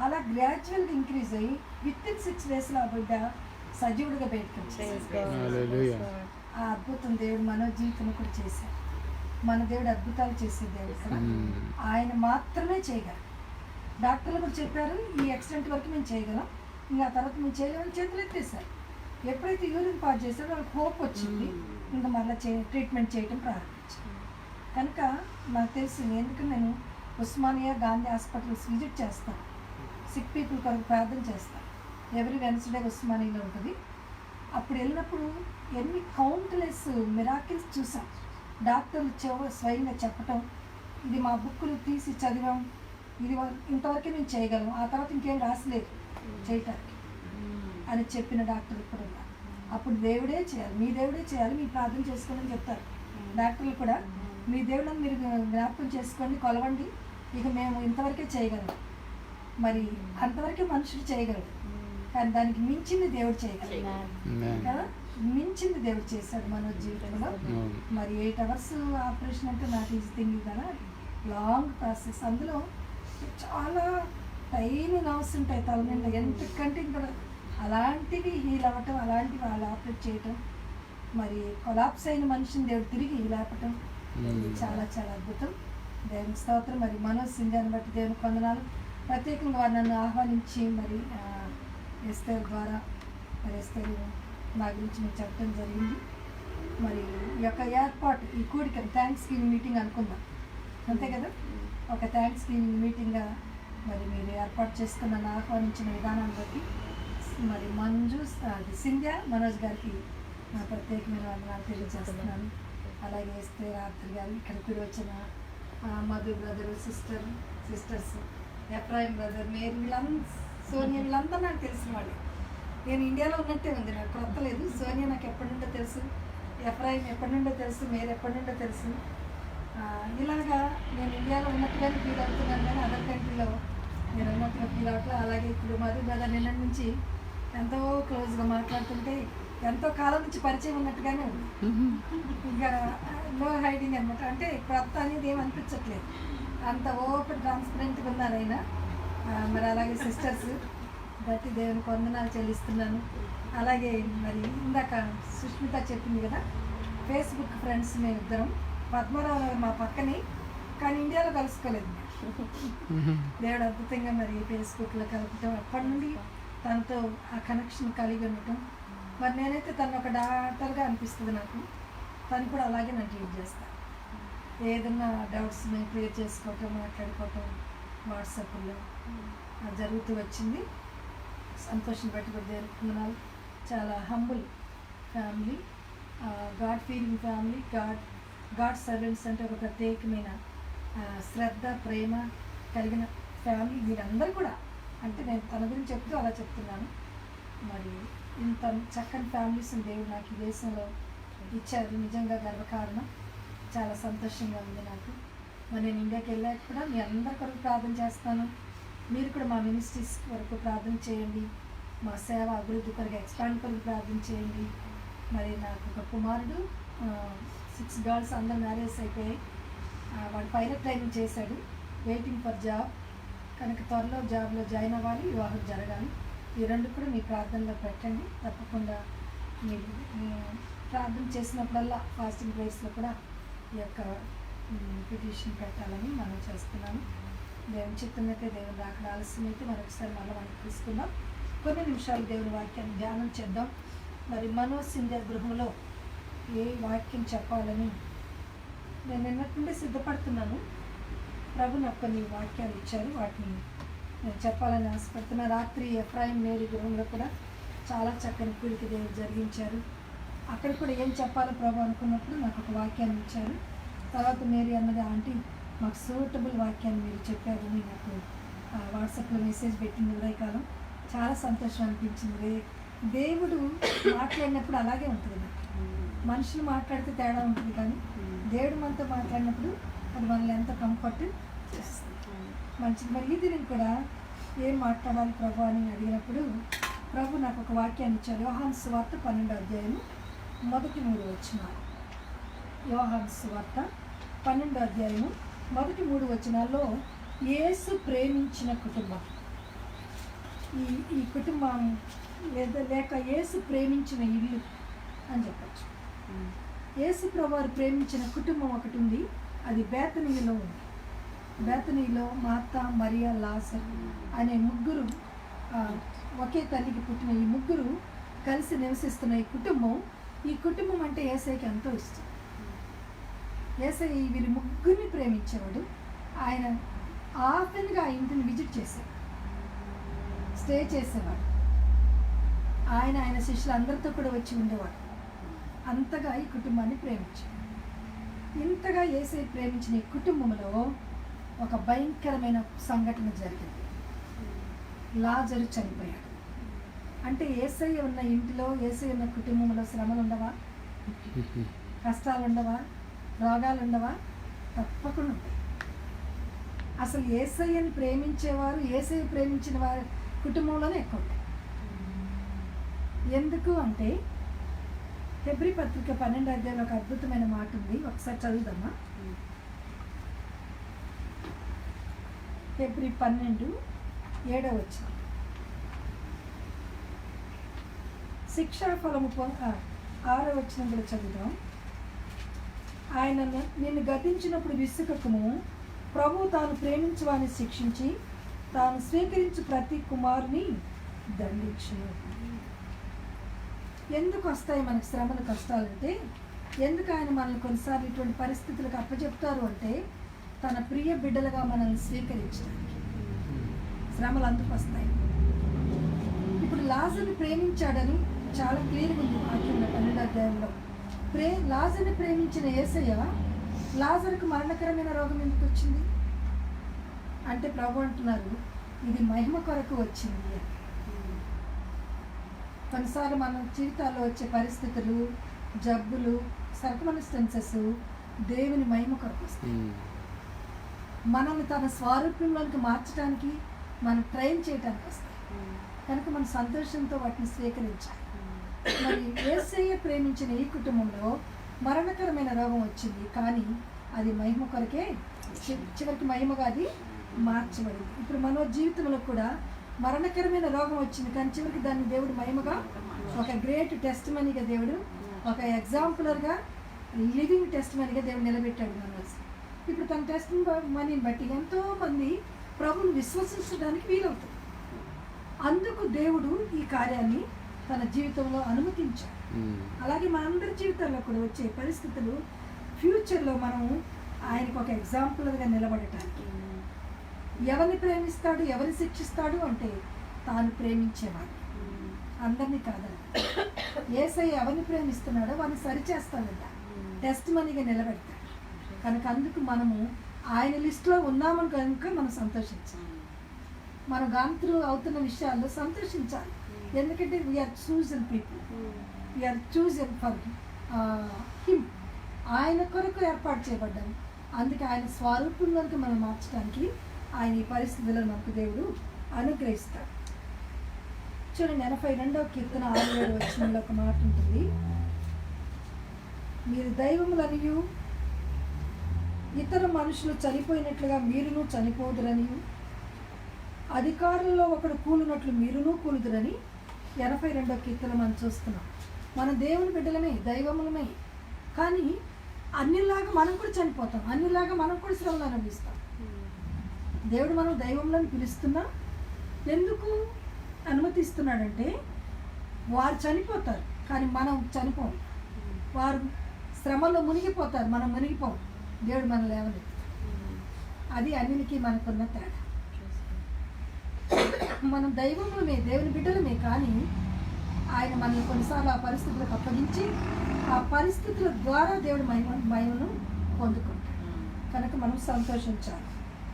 అలా గ్రాడ్యువల్గా ఇంక్రీజ్ అయ్యి విత్ ఇన్ 6 daysలో ఆ బిడ్డ సజీవుడిగా బయటకు వచ్చేసాడు. Hallelujah. ఆ అద్భుతం దేవుడు మన జీవితంలో కూడా చేశాడు. మన దేవుడు అద్భుతాలు చేసే దేవుడు కదా, ఆయన మాత్రమే చేయగలరు. డాక్టర్లు కూడా చెప్పారు ఈ ఎక్స్టెంట్ వరకు మేము చేయగలం, ఇంకా ఆ తర్వాత మేము చేయలేమని చేతులు ఎత్తేసారు. ఎప్పుడైతే యూరిన్ పాస్ చేశాడో వాళ్ళకి హోప్ వచ్చింది, ఇంకా మళ్ళీ ట్రీట్మెంట్ చేయటం ప్రారంభించాను. కనుక నాకు తెలిసింది, ఎందుకంటే నేను ఉస్మానియా గాంధీ హాస్పిటల్స్ విజిట్ చేస్తాను, సిక్ పీపుల్ కొరకు ప్రార్థన చేస్తాను. ఎవ్రీ వెన్స్డే ఉస్మానియాలో ఉంటుంది. అప్పుడు వెళ్ళినప్పుడు ఎన్ని కౌంట్లెస్ మిరాకిల్స్ చూసాం. డాక్టర్లు స్వయంగా చెప్పటం, ఇది మా బుక్కులు తీసి చదివాం, ఇది ఇంతవరకే మేము చేయగలం, ఆ తర్వాత ఇంకేం రాసలేదు చేయటానికి అని చెప్పిన డాక్టర్లు కూడా ఉన్నారు. అప్పుడు దేవుడే చేయాలి, మీ దేవుడే చేయాలి, మీ ప్రార్థన చేసుకోండి అని చెప్తారు డాక్టర్లు కూడా. మీ దేవుడిని మీరు జ్ఞాపకం చేసుకోండి, కొలవండి, ఇక మేము ఇంతవరకే చేయగలం. మరి అంతవరకే మనుషులు చేయగలరు, కానీ దానికి మించింది దేవుడు చేయగలరు కదా. మించింది దేవుడు చేశాడు మన జీవితంలో. మరి 8 hours ఆపరేషన్ అంటే నాట్ ఈజీ థింగ్ కదా, లాంగ్ ప్రాసెస్. అందులో చాలా టైనీ నర్వ్స్ ఉంటాయి తల నిండా, ఎంతకంటే ఇంకా అలాంటివి హీల్ అవ్వటం, అలాంటివి వాళ్ళు ఆపరేట్ చేయటం, మరి కొలాప్స్ అయిన మనిషిని దేవుడు తిరిగి లేపటం, ఇది చాలా చాలా అద్భుతం. దేవుని స్తోత్రం. మరి మనోజ్ సింధ్యాన్ని బట్టి దేవుని వందనాలు. ప్రత్యేకంగా వారు నన్ను ఆహ్వానించి మరి ఎస్తేర్ ద్వారా మరి ఎస్తేర్ నా గురించి నేను చెప్పడం జరిగింది. మరి ఈ యొక్క ఏర్పాటు, ఈ కూడిక థ్యాంక్స్ గివింగ్ మీటింగ్ అనుకుందాం అంతే కదా, ఒక థ్యాంక్స్ గివింగ్ మీటింగ్గా మరి మీరు ఏర్పాటు చేసుకున్న నన్ను ఆహ్వానించిన విధానాన్ని బట్టి మరి మంజు సింధ్యా మనోజ్ గారికి నా ప్రత్యేకమైన వందనాలు తెలియజేస్తున్నాను. అలాగే ఎస్తేర్ ఆర్థర్ గారు, ఇక్కడికి కూడా వచ్చిన Madhu brother, sisters Ephraim brother, Mary, Sonia, వీళ్ళందరూ నాకు తెలిసిన వాళ్ళు. నేను ఇండియాలో ఉన్నట్టే ఉంది, నాకు కొత్త లేదు. సోనియా నాకు ఎప్పటి నుండో తెలుసు, ఎఫ్రాయిం ఎప్పటి నుండో తెలుసు, మేరీ ఎప్పటి నుండో తెలుసు. ఇలాగా నేను ఇండియాలో ఉన్నట్టుగానే ఫీల్ అవుతున్నాను, కానీ అదర్ కంట్రీలో నేను ఉన్నట్టుగా ఫీల్ అవుతా. అలాగే ఇప్పుడు మధు బ్రదర్ నిన్న నుంచి ఎంతో క్లోజ్గా మాట్లాడుతుంటే ఎంతో కాలం నుంచి పరిచయం ఉన్నట్టుగానే ఉంది. ఇంకా నో హైడింగ్ అనమాట, అంటే కొత్త అనేది ఏం అనిపించట్లేదు, అంత ఓపెన్ ట్రాన్స్పరెంట్గా ఉన్నారు ఆయన. మరి అలాగే సిస్టర్స్ బట్టి దేవునికి వందనాలు చెల్లిస్తున్నాను. అలాగే మరి ఇందాక సుష్మిత చెప్పింది కదా, ఫేస్బుక్ ఫ్రెండ్స్ మేము ఇద్దరం. పద్మరావు మా పక్కనే, కానీ ఇండియాలో కలుసుకోలేదు. దేవుడు అద్భుతంగా మరి ఫేస్బుక్లో కలపటం, అప్పటి నుండి తనతో ఆ కనెక్షన్ కలిగి ఉండటం. మరి నేనైతే తను ఒక డాక్టర్గా అనిపిస్తుంది నాకు, తను కూడా అలాగే నన్ను ట్రీట్ చేస్తాను. ఏదన్నా డౌట్స్ మేము క్లియర్ చేసుకోవటం, మాట్లాడుకోవటం వాట్సాప్లో జరుగుతూ వచ్చింది. సంతోషం బట్టి కూడా దేవుడుకున్నాను. చాలా humble family, God feeling family, God servants అంటే ఒక ప్రత్యేకమైన శ్రద్ధ, ప్రేమ కలిగిన ఫ్యామిలీ మీరందరూ కూడా. అంటే నేను తన గురించి చెప్తూ అలా చెప్తున్నాను. మరి ఇంత చక్కని ఫ్యామిలీస్ దేవుడు నాకు ఈ దేశంలో ఇచ్చారు, నిజంగా గర్వకారణం. చాలా సంతోషంగా ఉంది నాకు. మరి నేను ఇండియాకి వెళ్ళాక కూడా మీ అందరి కొరకు ప్రార్థన చేస్తాను. మీరు కూడా మా మినిస్ట్రీస్ వరకు ప్రార్థన చేయండి, మా సేవ అభివృద్ధి కొరకు ఎక్స్పాండ్ కొరకు ప్రార్థన చేయండి. మరి నాకు ఒక కుమారుడు, 6 girls, అందరూ మ్యారేజ్ అయిపోయాయి. వాడు పైలట్ ట్రైనింగ్ చేశాడు, వెయిటింగ్ ఫర్ జాబ్. కనుక త్వరలో జాబ్లో జాయిన్ అవ్వాలి, వివాహం జరగాలి. ఈ 2 కూడా మీ ప్రార్థనలో పెట్టండి. తప్పకుండా మీరు ప్రార్థన చేసినప్పుడల్లా ఫాస్టింగ్ ప్రేయర్స్లో కూడా ఈ యొక్క పిటిషన్ పెట్టాలని మనం చేస్తున్నాను. దేవుని చిత్తమైతే దేవుని రాకడ ఆలస్యమైతే మరొకసారి మనం తీసుకుందాం. కొన్ని నిమిషాలు దేవుని వాక్యాన్ని ధ్యానం చేద్దాం. మరి మనోజ్ సింధ్యా గృహంలో ఏ వాక్యం చెప్పాలని నేను నిన్నటి నుండి సిద్ధపడుతున్నాను. ప్రభు నాకు కొన్ని వాక్యాలు ఇచ్చారు, వాటిని నేను చెప్పాలని ఆశపడుతున్నా. రాత్రి ఎఫ్రాయిం మేరీ గృహంలో కూడా చాలా చక్కని కూడిక దేవుడు జరిగించారు. అక్కడ కూడా ఏం చెప్పాలో ప్రభు అనుకున్నప్పుడు నాకు ఒక వాక్యాన్ని ఇచ్చారు. తర్వాత మేరీ అన్నది, ఆంటీ మాకు సూటబుల్ వాక్యాన్ని మీరు చెప్పారని నాకు వాట్సాప్లో మెసేజ్ పెట్టింది ఉదయకాలం. చాలా సంతోషం అనిపించింది. దేవుడు మాట్లాడినప్పుడు అలాగే ఉంటుంది. నాకు మనుషులు మాట్లాడితే తేడా ఉంటుంది, కానీ దేవుడు మనతో మాట్లాడినప్పుడు అది మనల్ని ఎంతో కంఫర్ట్ చేస్తుంది. మంచిది. మరి ఈ దినం కూడా ఏం మాట్లాడాలి ప్రభు అని అడిగినప్పుడు ప్రభు నాకు ఒక వాక్యాన్ని ఇచ్చారు. యోహాను సువార్త 12వ అధ్యాయం 1-3 వచనాలు. యోహాను సువార్త 12వ అధ్యాయం 1-3 వచనాల్లో యేసు ప్రేమించిన కుటుంబం, ఈ కుటుంబం లేక యేసు ప్రేమించిన ఇల్లు అని చెప్పచ్చు. యేసు ప్రభువారు ప్రేమించిన కుటుంబం ఒకటి ఉంది, అది బేతనీలో ఉంది. బేతనీలో మార్తా, మరియా, లాజరు అనే ముగ్గురు, ఒకే తల్లికి పుట్టిన ఈ ముగ్గురు కలిసి నివసిస్తున్న ఈ కుటుంబం అంటే యేసయ్యకి ఎంతో ఇష్టం. యేసయ్య వీరి ముగ్గురిని ప్రేమించేవాడు. ఆయన ఆఫెన్గా ఆ ఇంటిని విజిట్ చేసేవాడు, స్టే చేసేవాడు. ఆయన శిష్యులు అందరితో కూడా వచ్చి ఉండేవాడు. అంతగా ఈ కుటుంబాన్ని ప్రేమించాడు. ఇంతగా యేసయ్య ప్రేమించిన ఈ కుటుంబంలో ఒక భయంకరమైన సంఘటన జరిగింది. లాజరు చనిపోయాడు. అంటే యేసయ్య ఉన్న ఇంటిలో, యేసయ్య ఉన్న కుటుంబంలో శ్రమలు ఉండవా? కష్టాలు ఉండవా? రోగాలు ఉండవా? తప్పకుండా ఉంటాయి. అసలు యేసయ్యని ప్రేమించేవారు, యేసయ్య ప్రేమించిన వారి కుటుంబంలోనే ఎక్కువ ఉంటాయి. ఎందుకు అంటే హెబ్రీ పత్రిక 12వ అధ్యాయంలో ఒక అద్భుతమైన మాట ఉంది. ఒకసారి చదువుదామా? హెబ్రీ 12:7 వచనం. శిక్షాఫలము 6వ వచనం కూడా చదువుదాం. ఆయన నిన్ను గతించినప్పుడు విసుకకుము, ప్రభువు తాను ప్రేమించు వారిని శిక్షించి తాను స్వీకరించు ప్రతి కుమారుని దండించును. ఎందుకు వస్తాయి మనకు శ్రమలు, కష్టాలంటే ఎందుకు ఆయన మనల్ని కొన్నిసార్లు ఇటువంటి పరిస్థితులకు అప్పచెప్తారు అంటే తన ప్రియ బిడ్డలుగా మనల్ని స్వీకరించడానికి శ్రమలు అందుకు వస్తాయి. ఇప్పుడు లాజరుని ప్రేమించాడని చాలా క్లియర్గా ఉంది వాక్యంలో 12వ అధ్యాయంలో. లాజరుని ప్రేమించిన యేసయ్య లాజరుకు మరణకరమైన రోగం ఎందుకు వచ్చింది అంటే ప్రభు అంటున్నారు ఇది మహిమ కొరకు వచ్చింది అని. కొన్నిసార్లు మన జీవితాల్లో వచ్చే పరిస్థితులు, జబ్బులు, సర్కమ్స్టాన్సెస్ దేవుని మహిమ కొరకు వస్తాయి. మనల్ని తన స్వారూప్యంలోనికి మార్చడానికి, మనం ట్రైన్ చేయడానికి వస్తాయి. కనుక మనం సంతోషంతో వాటిని స్వీకరించాలి. మరి యేసయ్య ప్రేమించిన ఈ కుటుంబంలో మరణకరమైన రోగం వచ్చింది, కానీ అది మహిమ కొరకే, చివరికి మహిమగా అది మార్చబడింది. ఇప్పుడు మన జీవితంలో కూడా మరణకరమైన రోగం వచ్చింది, కానీ చివరికి దాన్ని దేవుడు మహిమగా, ఒక గ్రేట్ టెస్ట్ మనీగా దేవుడు, ఒక ఎగ్జాంపులర్గా, లివింగ్ టెస్ట్ మనీగా దేవుడు నిలబెట్టాడు మనల్ని. ఇప్పుడు తన టెస్ట్ మనీని బట్టి ఎంతోమంది ప్రభువుని విశ్వసించడానికి వీలవుతుంది. అందుకు దేవుడు ఈ కార్యాన్ని తన జీవితంలో అనుమతించాడు. అలాగే మనందరి జీవితాల్లో కూడా వచ్చే పరిస్థితులు ఫ్యూచర్లో మనం ఆయనకు ఒక ఎగ్జాంపుల్గా నిలబడటానికి. ఎవరిని ప్రేమిస్తాడు, ఎవరిని శిక్షిస్తాడు అంటే తాను ప్రేమించేవాడు, అందరినీ కాదండి. యేసయ్య ఎవరిని ప్రేమిస్తున్నాడో వారిని సరిచేస్తాడంట, టెస్ట్ మనీగా నిలబెడతాడు. కనుక అందుకు మనము ఆయన లిస్టులో ఉన్నామని కనుక మనం సంతోషించాలి. మనం గాంతులు అవుతున్న విషయాల్లో సంతోషించాలి. ఎందుకంటే we're chosen people, we're chosen for him. ఆయన కొరకు ఏర్పాటు చేయబడ్డాం. అందుకే ఆయన స్వరూపంలోకి మనం మార్చడానికి ఆయన ఈ పరిస్థితుల్లో మనకు దేవుడు అనుగ్రహిస్తాడు. చూడండి 82వ కీర్తన 6-7 వచనంలో ఒక మాట ఉంటుంది. మీరు దైవములనియు ఇతర మనుషులు చనిపోయినట్లుగా మీరును చనిపోదురనియు, అధికారులలో ఒకడు కూలినట్లు మీరును కూలుదురని 82వ కీర్తన మనం చూస్తున్నాం. మన దేవుని బిడ్డలమే, దైవములమే, కానీ అన్నిలాగా మనం కూడా చనిపోతాం, అన్నిలాగా మనం కూడా శ్రమలు అనుభవిస్తాం. దేవుడు మనం దైవంలోని పిలుస్తున్నా ఎందుకు అనుమతిస్తున్నాడంటే వారు చనిపోతారు కానీ మనం చనిపోం. వారు శ్రమలో మునిగిపోతారు, మనం మునిగిపోం. దేవుడు మనం లేవలేదు. అది అన్నిటికీ మనకున్న తేడా. మనం దైవములమే, దేవుని బిడ్డలమే, కానీ ఆయన మనల్ని కొన్నిసార్లు ఆ పరిస్థితులకు అప్పగించి ఆ పరిస్థితుల ద్వారా దేవుడి మహిమను పొందుకుంటాడు. కనుక మనం సంతోషించాలి.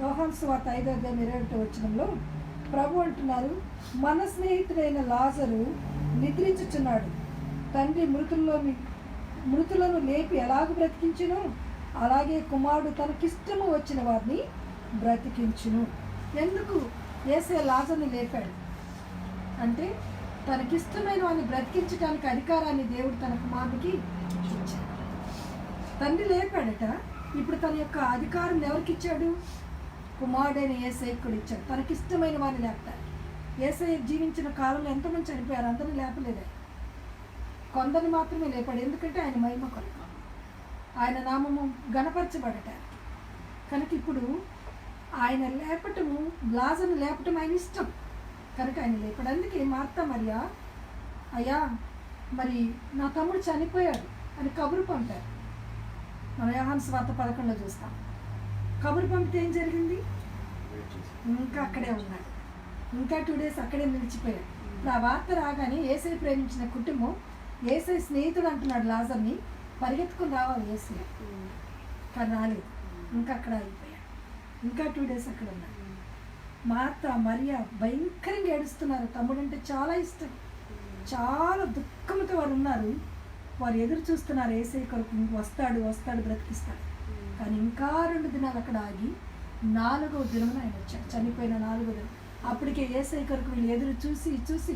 యోహాను సువార్త 5:21 ప్రభు అంటున్నారు, మన స్నేహితుడైన లాజరు నిద్రించుచున్నాడు, తండ్రి మృతులను లేపి ఎలాగ బ్రతికించును, అలాగే కుమారుడు తనకిష్టము వచ్చిన వారిని బ్రతికించును. ఎందుకు యేసయ్య లాజరుని లేపాడు అంటే తనకిష్టమైన వాడిని బ్రతికించడానికి అధికారాన్ని దేవుడు తన కుమారుడికి ఇచ్చాడు. తండ్రి లేపాడట, ఇప్పుడు తన యొక్క అధికారం ఎవరికి ఇచ్చాడు? కుమారుడైన యేసయ్యకు కూడా ఇచ్చాడు. తనకిష్టమైన వాడిని లేపుతాడు. యేసయ్య జీవించిన కాలంలో ఎంతమంది చనిపోయారు? అందరిని లేపలేదు, కొందరిని మాత్రమే లేపాడు. ఎందుకంటే ఆయన మహిమ కొరకు, ఆయన నామము గణపరచబడటానికి. కనుక ఇప్పుడు ఆయన లేపటము, లాజరును లేపటం ఆయన ఇష్టం కనుక ఆయన లేపాడు. అందుకే మార్తా మరియా, అయ్యా మరి నా తమ్ముడు చనిపోయాడు అని కబురు పంపారు. మన యోహాను సువార్త 11 చూస్తాం. కబురు పంపితే ఏం జరిగింది? ఇంకా అక్కడే ఉన్నాడు, ఇంకా 2 days అక్కడే నిలిచిపోయాడు. ఇప్పుడు ఆ వార్త రాగానే యేసయ్య ప్రేమించిన కుటుంబం, యేసయ్య స్నేహితుడు అంటున్నాడు లాజర్ని, పరిగెత్తుకుని రావాలి యేసయ్య, కానీ రాలేదు, ఇంకా అక్కడ అయిపోయాడు. ఇంకా 2 days అక్కడ ఉన్నాడు. మార్త మరియా భయంకరంగా ఏడుస్తున్నారు. తమ్ముడు అంటే చాలా ఇష్టం, చాలా దుఃఖంతో వారు ఉన్నారు. వారు ఎదురు చూస్తున్నారు యేసయ్య కొరకు, వస్తాడు వస్తాడు బ్రతికిస్తాడు. కానీ ఇంకా 2 దినాలు అక్కడ ఆగి 4వ దినమున ఆయన వచ్చాడు, చనిపోయిన 4వ దినం. అప్పటికే యేసయ్య కొరకు వీళ్ళు ఎదురు చూసి చూసి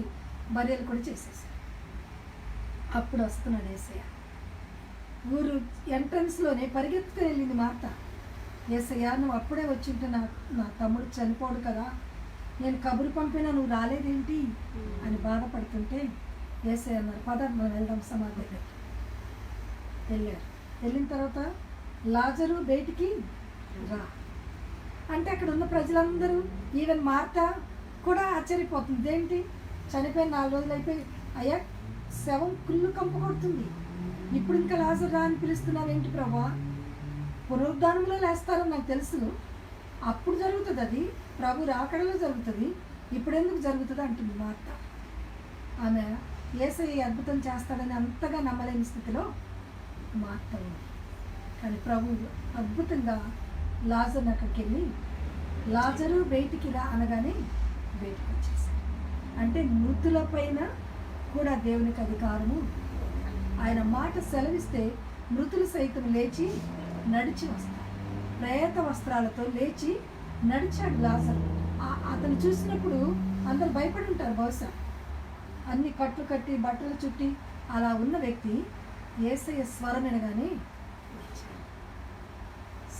బర్రెలు కూడా చేసేసారు. అప్పుడు వస్తున్నాడు యేసయ్య. ఊరు ఎంట్రన్స్లోనే పరిగెత్తుకుని వెళ్ళింది మార్త. యేసయ్య నువ్వు అప్పుడే వచ్చింటే నా తమ్ముడు చనిపోడు కదా, నేను కబురు పంపినా నువ్వు రాలేదేంటి అని బాధపడుతుంటే యేసయ్య అన్నారు, పద మనం వెళ్దాం సమాధి దగ్గరికి. వెళ్ళారు. వెళ్ళిన తర్వాత లాజరు బయటికి రా అంటే అక్కడ ఉన్న ప్రజలందరూ, ఈవెన్ మార్త కూడా ఆశ్చర్యపోతుంది. ఏంటి చనిపోయిన 4 రోజులు అయిపోయి, అయ్యా శవం కుళ్ళు కంపు కొడుతుంది, ఇప్పుడు ఇంకా లాజరు రా అని పిలుస్తున్నావు ఏంటి ప్రభా? పునరుద్ధానంలో లేస్తారని నాకు తెలుసు, అప్పుడు జరుగుతుంది, అది ప్రభు రాకడలో జరుగుతుంది, ఇప్పుడు ఎందుకు జరుగుతుంది అంటుంది మార్త. ఆమె యేసయ్య అద్భుతం చేస్తాడని అంతగా నమ్మలేని స్థితిలో మార్త ఉంది. కానీ ప్రభు అద్భుతంగా లాజర్ని అక్కడికి వెళ్ళి, లాజరు బయటికి రా అనగానే బయటకు వచ్చేసాడు. అంటే మృతుల పైన కూడా దేవునికి అధికారము. ఆయన మాట సెలవిస్తే మృతులు సైతం లేచి నడిచి వస్తారు. ప్రేత వస్త్రాలతో లేచి నడిచాడు లాజరు. అతను చూసినప్పుడు అందరు భయపడి ఉంటారు బహుశా, అన్ని కట్లు కట్టి బట్టలు చుట్టి అలా ఉన్న వ్యక్తి యేసయ్య స్వరం వినగానే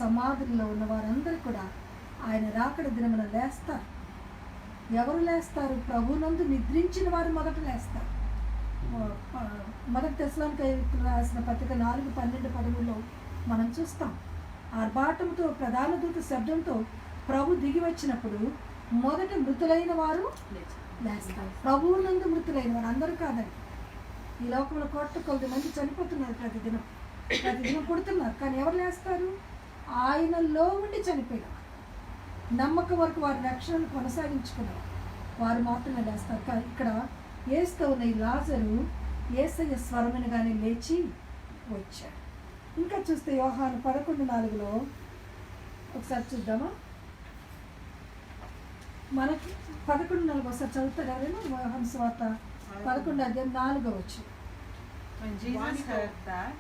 సమాధుల్లో ఉన్న వారందరూ కూడా ఆయన రాకడ దినమున లేస్తారు. ఎవరు లేస్తారు? ప్రభునందు నిద్రించిన వారు మొదట లేస్తారు. మొదటి తెస్సలోనికైయులకు రాసిన పత్రిక 4:12-13 మనం చూస్తాం. ఆర్భాటంతో ప్రధాన దూత శబ్దంతో ప్రభు దిగి వచ్చినప్పుడు మొదట మృతులైన వారు లేస్తారు. ప్రభువునందు మృతులైన వారు, అందరూ కాదండి. ఈ లోకంలో 1,000 కొలది మంది చనిపోతున్నారు ప్రతిదినం పుడుతున్నారు. కానీ ఎవరు లేస్తారు? ఆయనలో ఉండి చనిపోయిన వారు, నమ్మకం వరకు వారి రక్షణను కొనసాగించుకున్నారు, వారు మాత్రమే లేస్తారు. కానీ ఇక్కడ యేసుతో ఉన్న ఈ లాజరు యేసయ్య స్వరమనగానే లేచి వచ్చాడు. ఇంకా చూస్తే యోహాను 11:4 ఒకసారి చూద్దామా? మనకి 11:4 ఒకసారి చదువుతారు ఎవరైనా? యోహాను సువార్త 11:4 When Jesus heard that,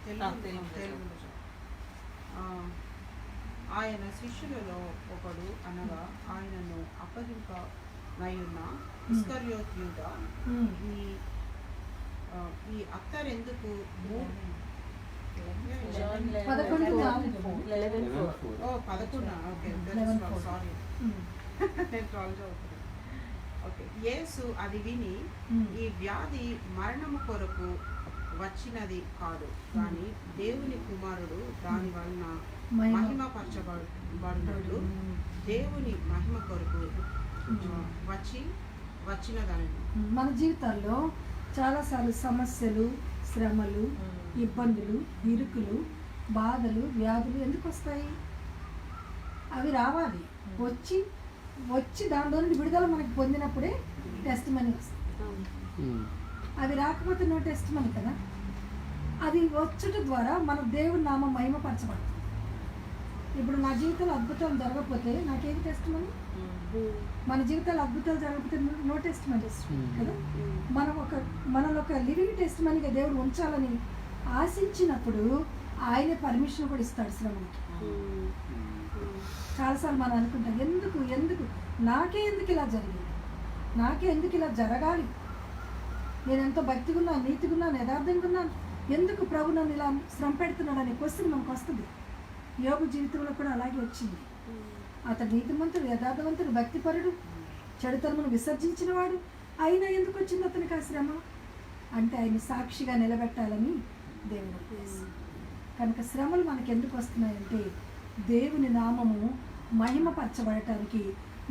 ఆయన శిష్యులలో ఒకడు అనగా ఆయనను అప్పగింపనయున్న ఇస్కరియోతు యూదా ఈ అత్తరెందుకు 11 సారీ ఓకే. యేసు అది విని ఈ వ్యాధి మరణము కొరకు వచ్చినది కాదు, కానీ దేవుని కుమారుడు దాని వలన మహిమపరచబడినట్లు దేవుని మహిమ కొరకు వచ్చినదని. మన జీవితాల్లో చాలాసార్లు సమస్యలు, శ్రమలు, ఇబ్బందులు, ఇరుకులు, బాధలు, వ్యాధులు ఎందుకు వస్తాయి? అవి రావాలి, వచ్చి వచ్చి దానిలో నుండి విడుదల మనకి పొందినప్పుడే టెస్ట్ మనీ వస్తుంది. అవి రాకపోతే నో టెస్ట్ మనీ కదా. అది వచ్చుట ద్వారా మన దేవుడి నామం మహిమపరచబడుతుంది. ఇప్పుడు నా జీవితంలో అద్భుతాలు జరగకపోతే నాకేం టెస్ట్ మనీ? మన జీవితాలు అద్భుతాలు జరగకపోతే నో టెస్ట్ మనీ కదా. మనలో ఒక లివింగ్ టెస్ట్ మనీగా దేవుడు ఉంచాలని ఆశించినప్పుడు ఆయనే పర్మిషన్ కూడా ఇస్తాడు శ్రమకి. చాలాసార్లు మనం అనుకుంటాం, ఎందుకు నాకే ఎందుకు ఇలా జరిగింది, నాకే ఎందుకు ఇలా జరగాలి, నేను ఎంతో భక్తిగా ఉన్నాను, నీతిగా ఉన్నాను, యథార్థంగా ఉన్నాను, ఎందుకు ప్రభు నన్ను ఇలా శ్రమ పెడుతున్నాడు అనే క్వశ్చన్ మనకు వస్తుంది. యోబు జీవితంలో కూడా అలాగే వచ్చింది. అతడు నీతిమంతుడు, యథార్థవంతుడు, భక్తిపరుడు, చెడుతనమును విసర్జించిన వాడు. అయినా ఎందుకు వచ్చింది అతనికి ఆ శ్రమ అంటే ఆయన సాక్షిగా నిలబెట్టాలని దేవుని ఉద్దేశం. కనుక శ్రమలు మనకి ఎందుకు వస్తున్నాయంటే దేవుని నామము మహిమపరచబడటానికి,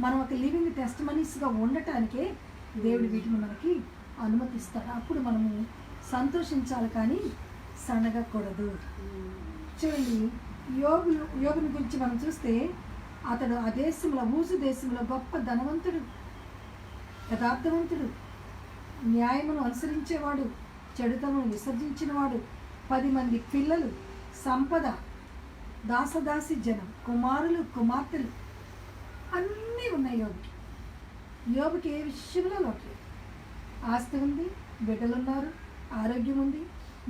మనం ఒక లివింగ్ టెస్ట్ మనీస్గా ఉండటానికే దేవుడు వీటిని మనకి అనుమతిస్తాడు. అప్పుడు మనము సంతోషించాలి కానీ సనగకూడదు. చూడండి, యోబుని గురించి మనం చూస్తే అతడు ఆ దేశంలో, ఊజు దేశంలో గొప్ప ధనవంతుడు, యథార్థవంతుడు, న్యాయమును అనుసరించేవాడు, చెడుతను విసర్జించినవాడు, 10 మంది పిల్లలు, సంపద, దాసదాసి జనం, కుమారులు, కుమార్తెలు అన్నీ ఉన్నాయి యోబుకి. యోబుకి ఏ విషయంలో లోట్లేదు. ఆస్తి ఉంది, బిడ్డలున్నారు, ఆరోగ్యం ఉంది,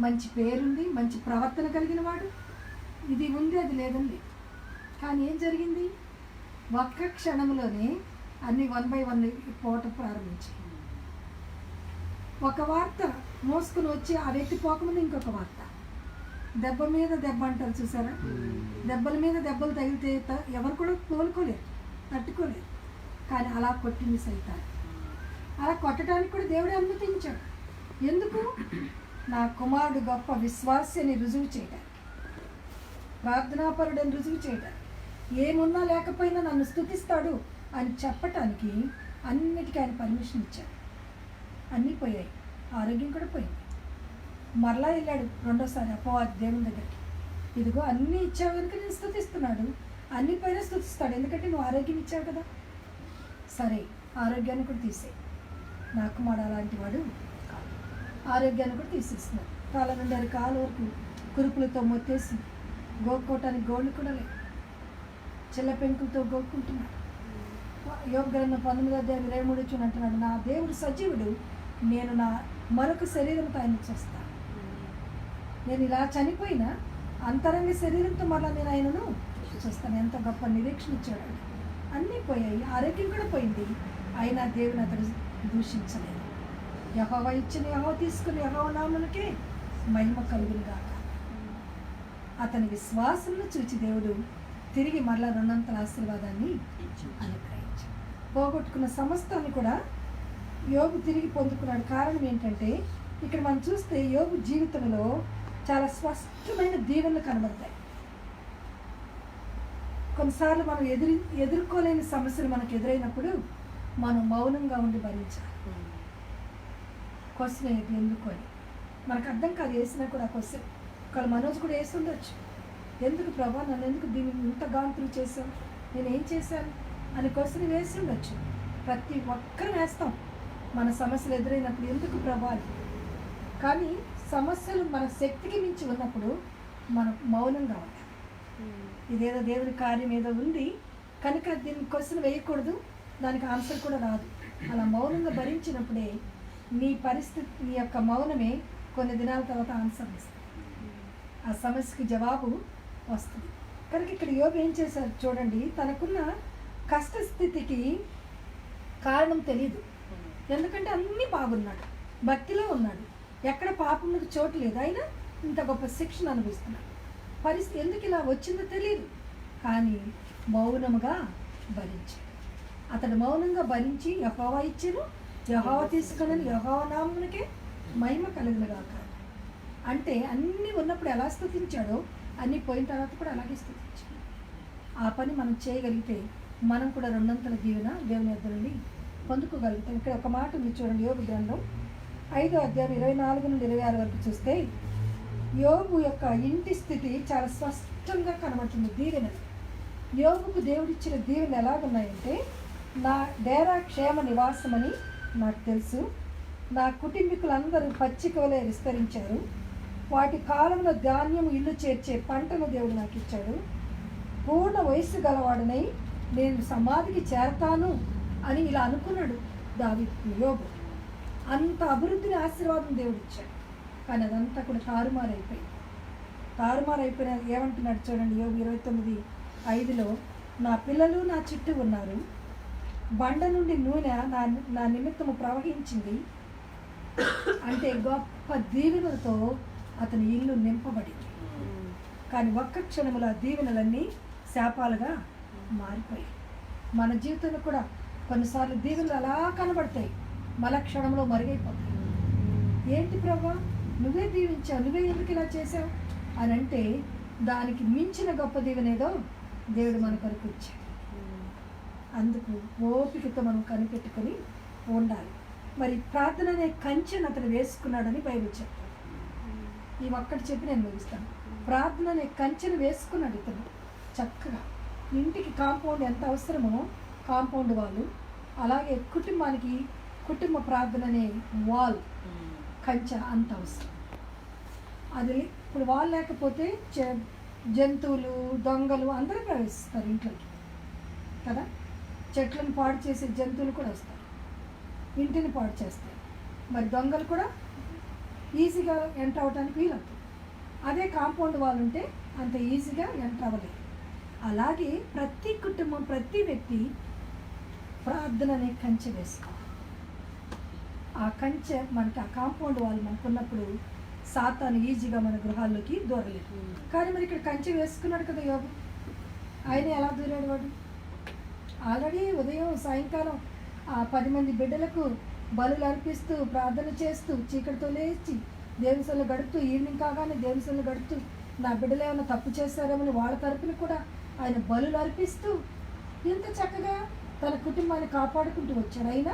మంచి పేరుంది, మంచి ప్రవర్తన కలిగిన వాడు. ఇది ఉంది, అది లేదని లేదు. కానీ ఏం జరిగింది? ఒక్క క్షణంలోనే అన్ని 1 by 1 పోవటం ప్రారంభించాయి. ఒక వార్త మోసుకుని వచ్చి ఆ వ్యక్తి పోకముందు ఇంకొక వార్త, దెబ్బ మీద దెబ్బ అంటారు చూసారా, దెబ్బల మీద దెబ్బలు తగిలితే ఎవరు కూడా కోలుకోలేరు, తట్టుకోలేరు. కానీ అలా కొట్టింది సైతాన్. అలా కొట్టడానికి కూడా దేవుడే అనుమతించాడు. ఎందుకు? నా కుమారుడు గొప్ప విశ్వాసాన్ని రుజువు చేయడానికి, ప్రార్థనాపరుడని రుజువు చేయడానికి, ఏమున్నా లేకపోయినా నన్ను స్తుతిస్తాడు అని చెప్పటానికి అన్నిటికీ ఆయన పర్మిషన్ ఇచ్చాడు. అన్నీ పోయాయి, ఆరోగ్యం కూడా పోయింది. మరలా వెళ్ళాడు రెండోసారి అపవాది దేవుని దగ్గరికి. ఇదిగో అన్నీ ఇచ్చావు కనుక నేను స్తుతిస్తున్నాడు, అన్ని పైన స్తుతిస్తాడు, ఎందుకంటే నువ్వు ఆరోగ్యం ఇచ్చావు కదా. సరే, ఆరోగ్యాన్ని కూడా తీసేయి, నా కుమారుడు అలాంటి వాడు కాదు. ఆరోగ్యాన్ని కూడా తీసేస్తున్నాడు. కాళ్ళ నుండి అరికాల వరకు కురుపులతో మొత్తేసి, గోక్కోవటానికి గోళ్ళు కూడా లేవు, చిల్ల పెంకులతో గోక్కుంటున్నాడు. యోగ గ్రంథం 19:23 అంటున్నాడు, నా దేవుడు సజీవుడు, నేను నా మరొక శరీరంతో ఆయన చూస్తాను. నేను ఇలా చనిపోయినా అంతరంగ శరీరంతో మరలా నేను ఆయనను చూస్తాను. ఎంత గొప్ప నిరీక్షణ ఇచ్చాడు. అన్నీ పోయాయి, ఆరోగ్యం కూడా పోయింది, అయినా దేవుని అతడు దూషించలేదు. యెహోవా ఇచ్చిన యెహోవా తీసుకుని యెహోవా నామమునకే మహిమ కలుగును గాక. అతని విశ్వాసంను చూచి దేవుడు తిరిగి మరలా 200 ఆశీర్వాదాన్ని అనుగ్రహించాడు. పోగొట్టుకున్న సమస్తాన్ని కూడా యోబు తిరిగి పొందుకున్నాడు. కారణం ఏంటంటే ఇక్కడ మనం చూస్తే యోబు జీవితంలో చాలా స్పష్టమైన దీవెనలు కనబడతాయి. కొన్నిసార్లు మనం ఎదుర్కోలేని సమస్యలు మనకు ఎదురైనప్పుడు మనం మౌనంగా ఉండి భరించాలి. క్వశ్చన్ ఎందుకు అని మనకు అర్థం కాదు. వేసినా కూడా ఆ క్వశ్చన్ ఒకవేళ మనోజ్ కూడా వేసి ఉండొచ్చు. ఎందుకు ప్రభా నన్ను ఎందుకు దీన్ని ఇంత గాంతులు చేశాను, నేను ఏం చేశాను అని క్వశ్చన్ వేసి ఉండొచ్చు. ప్రతి ఒక్కరు వేస్తాం మన సమస్యలు ఎదురైనప్పుడు, ఎందుకు ప్రభా. కానీ సమస్యలు మన శక్తికి మించి ఉన్నప్పుడు మనం మౌనంగా ఉండాలి. ఇదేదో దేవుని కార్యం ఏదో ఉంది కనుక దీన్ని క్వశ్చన్ వేయకూడదు, దానికి ఆన్సర్ కూడా రాదు. అలా మౌనంగా భరించినప్పుడే నీ పరిస్థితి, నీ యొక్క మౌనమే కొన్ని దినాల తర్వాత ఆన్సర్ ఇస్తుంది, ఆ సమస్యకి జవాబు వస్తుంది. కనుక ఇక్కడ యోబు ఏం చేశారు చూడండి, తనకున్న కష్టస్థితికి కారణం తెలియదు. ఎందుకంటే అన్నీ బాగున్నాడు, భక్తిలో ఉన్నాడు, ఎక్కడ పాపములకు చోటు లేదు, అయినా ఇంత గొప్ప శిక్షణ అనుభవిస్తున్నాడు. పరిస్థితి ఎందుకు ఇలా వచ్చిందో తెలియదు, కానీ మౌనముగా భరించాడు. అతడు మౌనంగా భరించి యెహోవా ఇచ్చెను, యెహోవా తీసుకుని యెహోవా నామమునకే మహిమ కలుగునుగాక. అంటే అన్నీ ఉన్నప్పుడు ఎలా స్తుతించాడో అన్నీ పోయిన తర్వాత కూడా అలాగే స్తుతించాడు. ఆ పని మనం చేయగలిగితే మనం కూడా 200 దీవెన దేవుని యొద్ద నుండి పొందుకోగలుగుతాం. ఇక్కడ ఒక మాట ఉంది చూడండి, యోబు గ్రంథం 5:24-26 వరకు చూస్తే యోబు యొక్క ఇంటి స్థితి చాలా స్పష్టంగా కనబడుతుంది. దీవెనలు యోబుకు దేవుడిచ్చిన దీవెనలు ఎలాగున్నాయంటే, నా డేరా క్షేమ నివాసమని నాకు తెలుసు. నా కుటుంబీకులందరూ పచ్చిక వలె విస్తరించారు. వాటి కాలంలో ధాన్యం ఇల్లు చేర్చే పంటను దేవుడు నాకు ఇచ్చాడు. పూర్ణ వయస్సు గలవాడనై నేను సమాధికి చేరతాను అని ఇలా అనుకున్నాడు దావీదు. యోబు అంత అభివృద్ధిని ఆశీర్వాదం దేవుడు ఇచ్చాడు. కానీ అదంతా కూడా తారుమారైపోయిన ఏమంటున్నాడు చూడండి, యోబు 29:5లో నా పిల్లలు నా చుట్టూ ఉన్నారు, బండ నుండి నూనె నా నిమిత్తము ప్రవహించింది. అంటే గొప్ప దీవెనలతో అతని ఇల్లు నింపబడింది. కానీ ఒక్క క్షణములో ఆ దీవెనలన్నీ శాపాలుగా మారిపోయాయి. మన జీవితంలో కూడా కొన్నిసార్లు దీవెనలు అలా కనబడతాయి, మళ్ళా క్షణంలో మరుగైపోతాయి. ఏంటి ప్రభా, నువ్వే దీవించావు, నువ్వే ఎందుకు ఇలా చేసావు అని అంటే దానికి మించిన గొప్ప దీవెనేదో దేవుడు మన కొరకు ఇచ్చాడు. అందుకు ఓపికతో మనం కనిపెట్టుకొని ఉండాలి. మరి ప్రార్థన అనే కంచెను అతను వేసుకున్నాడని బైబిల్ చెప్తాడు. ఈ ఒక్కటి చెప్పి నేను ముగిస్తాను. ప్రార్థన అనే కంచెను వేసుకున్నాడు ఇతను చక్కగా. ఇంటికి కాంపౌండ్ ఎంత అవసరమో కాంపౌండ్ వాళ్ళు, అలాగే కుటుంబానికి కుటుంబ ప్రార్థన అనే వాల్ కంచె అంత అవసరం. అది ఇప్పుడు వాళ్ళు లేకపోతే జంతువులు దొంగలు అందరూ ప్రవేశిస్తారు ఇంట్లోకి కదా. చెట్లను పాడు చేసే జంతువులు కూడా వస్తాయి, ఇంటిని పాడు చేస్తాయి. మరి దొంగలు కూడా ఈజీగా ఎంటర్ అవ్వడానికి వీలవుతుంది. అదే కాంపౌండ్ వాళ్ళు ఉంటే అంత ఈజీగా ఎంటర్ అవ్వలేదు. అలాగే ప్రతి కుటుంబం, ప్రతి వ్యక్తి ప్రార్థన అనే కంచె వేసుకోవాలి. ఆ కంచె మనకి, ఆ కాంపౌండ్ వాళ్ళు మనకున్నప్పుడు సాతాను ఈజీగా మన గృహాల్లోకి దూరలేదు. కానీ మరి ఇక్కడ కంచె వేసుకున్నాడు కదా యోబు. ఆయన ఎలా దూరాడు? వాడు ఆల్రెడీ ఉదయం సాయంకాలం 10 మంది బిడ్డలకు బలులు అర్పిస్తూ ప్రార్థన చేస్తూ చీకటితో లేచి దేవుని సన్నిధిలో గడుపుతూ, ఈవినింగ్ కాగానే దేవుని సన్నిధిలో గడుపుతూ, నా బిడ్డలు ఏమైనా తప్పు చేస్తారేమని వాళ్ళ తరపున కూడా ఆయన బలులు అర్పిస్తూ ఇంత చక్కగా తన కుటుంబాన్ని కాపాడుకుంటూ వచ్చాడు. అయినా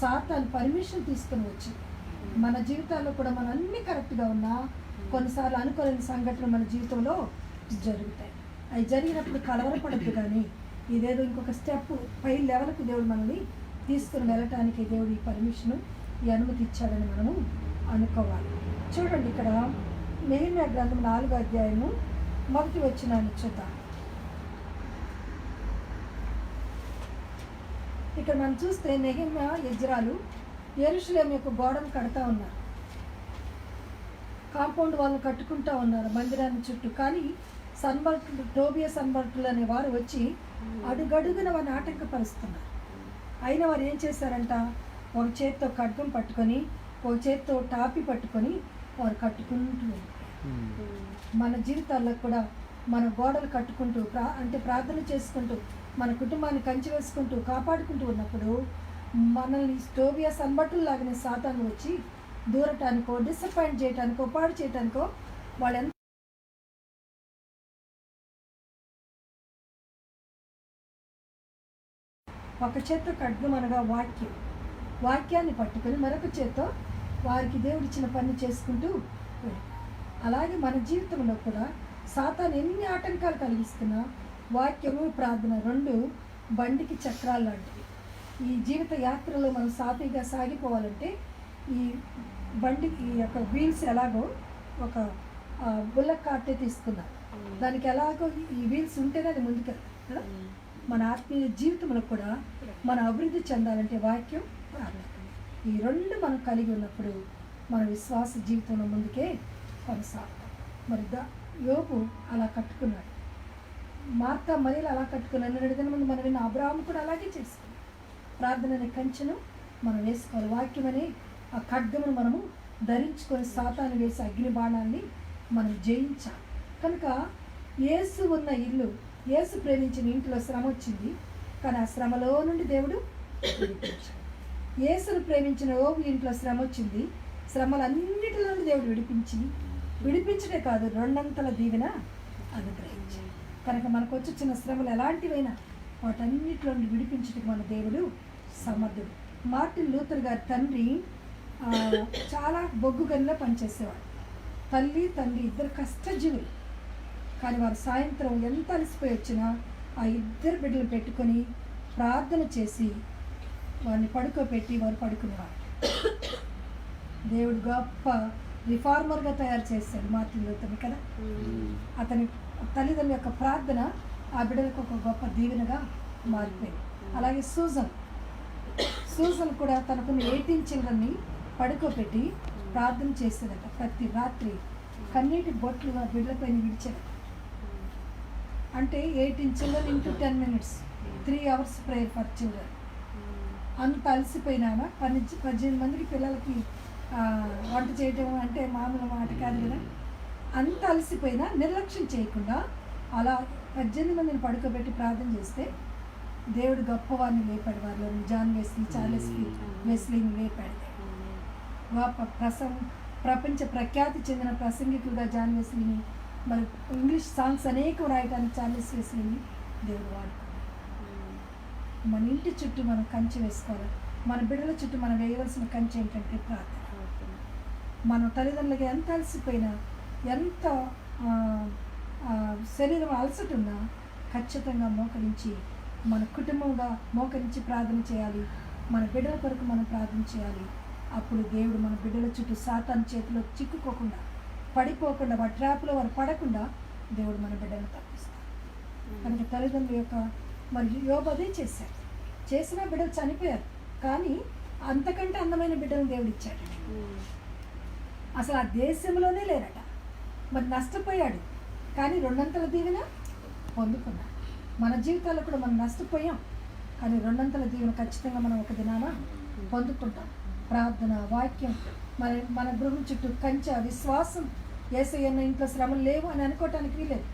సాతాను పర్మిషన్ తీసుకుని వచ్చాడు. మన జీవితాల్లో కూడా మనం అన్నీ కరెక్ట్గా ఉన్నా కొన్నిసార్లు అనుకోలేని సంఘటనలు మన జీవితంలో జరుగుతాయి. అవి జరిగినప్పుడు కలవరపడద్దు, కానీ ఇదేదో ఇంకొక స్టెప్ పై లెవెల్కి దేవుడు మనల్ని తీసుకుని వెళ్ళటానికి దేవుడు ఈ పర్మిషను, ఈ అనుమతి ఇచ్చాడని మనము అనుకోవాలి. చూడండి, ఇక్కడ నెహెమ్యా గ్రంథం 4వ అధ్యాయము 1వ వచనాన్ని చూద్దాం. ఇక్కడ మనం చూస్తే నెహెమ్యా, ఎజ్రాలు యెరూషలేము యొక్క గోడను కడతా ఉన్నారు, కాంపౌండ్ వాళ్ళు కట్టుకుంటా ఉన్నారు మందిరాన్ని చుట్టూ. కానీ సన్బర్టులు, టోబియా సన్బర్టులు అనే వారు వచ్చి అడుగడుగున వారిని ఆటంకపరుస్తున్నారు. అయినా వారు ఏం చేశారంట, ఒక చేత్తో ఖడ్గం పట్టుకొని, ఒక చేత్తో టాపి పట్టుకొని వారు కట్టుకుంటూ మన జీవితాల్లో కూడా మన గోడలు కట్టుకుంటూ అంటే ప్రార్థన చేసుకుంటూ మన కుటుంబాన్ని కంచి వేసుకుంటూ కాపాడుకుంటూ ఉన్నప్పుడు మనల్ని టోబియా సన్బర్టుల్లాగానే సాతాను వచ్చి దూరటానికో, డిసప్పాయింట్ చేయటానికో, పాడు చేయటానికో వాళ్ళు ఎంత ఒక చేత్తో ఖడ్గం అనగా వాక్యాన్ని పట్టుకొని మరొక చేత్తో వారికి దేవుడిచ్చిన పని చేసుకుంటూ అలాగే మన జీవితంలో కూడా సాతాను ఎన్ని ఆటంకాలు కలిగిస్తున్నా వాక్యము, ప్రార్థన 2 బండికి చక్రాలు లాంటివి. ఈ జీవిత యాత్రలో మనం సాఫీగా సాగిపోవాలంటే ఈ యొక్క వీల్స్ ఎలాగో ఒక బుల్లక్ కార్టే తీసుకున్నారు, దానికి ఎలాగో ఈ వీల్స్ ఉంటేనే అది ముందుకెళ్తాం కదా. మన ఆత్మీయ జీవితంలో కూడా మన అభివృద్ధి చెందాలంటే వాక్యం, ప్రార్థన, ఈ 2 మనం కలిగి ఉన్నప్పుడు మన విశ్వాస జీవితంలో ముందుకే కొనసాగుతాం. మరి యోబు అలా కట్టుకున్నాడు, మార్తా మరియలు అలా కట్టుకున్నాడు. 2 దినం ముందు మనం విన్న అబ్రాహాము కూడా అలాగే చేసుకున్నాం. ప్రార్థన అనే కంచెను మనం వేసుకోవాలి. వాక్యం అనే ఆ ఖడ్గమును మనము ధరించుకొని సాతాను వేసే అగ్ని బాణాన్ని మనం జయించాలి. కనుక యేసు ఉన్న ఇల్లు, యేసు ప్రేమించిన ఇంట్లో శ్రమ వచ్చింది, కానీ ఆ శ్రమలో నుండి దేవుడు విడిపించాడు. యేసును ప్రేమించిన యోబు ఇంట్లో శ్రమ వచ్చింది, శ్రమలన్నిటిలో నుండి దేవుడు విడిపించడే కాదు 2 దీవెన అనుగ్రహించాడు. కనుక మనకు వచ్చి చిన్న శ్రమలు ఎలాంటివైనా వాటన్నిటిలో నుండి విడిపించడానికి మన దేవుడు సమర్థుడు. మార్టిన్ లూథర్ గారి తండ్రి చాలా బొగ్గు గనిలో పనిచేసేవాడు. తల్లి తండ్రి 2 కష్టజీవులు. కానీ వారు సాయంత్రం ఎంత అలసిపోయి వచ్చినా ఆ 2 బిడ్డలు పెట్టుకొని ప్రార్థన చేసి వారిని పడుకోబెట్టి వారు పడుకునేవారు. దేవుడు గొప్ప రిఫార్మర్గా తయారు చేశాడు మార్టిన్ లూథర్ని కదా. అతని తల్లిదండ్రుల యొక్క ప్రార్థన ఆ బిడ్డలకు ఒక గొప్ప దీవెనగా మారిపోయింది. అలాగే సూజన్ కూడా తనకున్న 18 చిల్డ్రన్ని పడుకోబెట్టి ప్రార్థన చేసేదట. ప్రతి రాత్రి కన్నీటి బొట్లు ఆ బిడ్డలపైన విడిచేదట. అంటే 18 children into 10 minutes 3 hours prayer for children. అంత అలసిపోయినా 18 మందికి పిల్లలకి వంట చేయటం అంటే మామూలు మాట కాదు కదా. అంత అలసిపోయినా నిర్లక్ష్యం చేయకుండా అలా 18 మందిని పడుకోబెట్టి ప్రార్థన చేస్తే దేవుడు గొప్పవారిని లేపాడు. వారిలో జాన్ వెస్లీ, చార్లెస్ వెస్లీని లేపాడు. గొప్ప ప్రపంచ ప్రఖ్యాతి చెందిన ప్రసంగికులుగా జాన్ వెస్లీని, మరి ఇంగ్లీష్ సాంగ్స్ అనేకం రాయడానికి చార్లెస్ వెస్లీని దేవుడు వాడుకున్నాడు. మన ఇంటి చుట్టూ మనం కంచె వేసుకోవాలి. మన బిడ్డల చుట్టూ మనం వేయవలసిన కంచె ఏంటంటే ప్రార్థన. మన తల్లిదండ్రులకి ఎంత అలసిపోయినా, ఎంత శరీరం అలసటున్నా ఖచ్చితంగా మోకరించి మన కుటుంబంగా మోకరించి ప్రార్థన చేయాలి. మన బిడ్డల కొరకు మనం ప్రార్థన చేయాలి. అప్పుడు దేవుడు మన బిడ్డల చుట్టూ సాతాను చేతిలో చిక్కుకోకుండా, పడిపోకుండా, వారి ట్రాప్లో వారు పడకుండా దేవుడు మన బిడ్డలను తప్పిస్తాడు. కనుక తల్లిదండ్రుల యొక్క మరి యోబు అదే చేశాడు. చేసిన బిడ్డలు చనిపోయారు, కానీ అంతకంటే అందమైన బిడ్డలను దేవుడు ఇచ్చాడు. అసలు ఆ దేశంలోనే లేరట. మరి నష్టపోయాడు, కానీ 200 దీవెన పొందుకున్నాడు. మన జీవితాల్లో కూడా మనం నష్టపోయాం, కానీ 200 దీవెన ఖచ్చితంగా మనం ఒక దినాన పొందుకుంటాం. ప్రార్థన, వాక్యం, మన గృహం చుట్టూ కంచె, విశ్వాసం. యేసయ్యన్న ఇంట్లో శ్రమలు లేవు అని అనుకోవటానికి వీలేదు.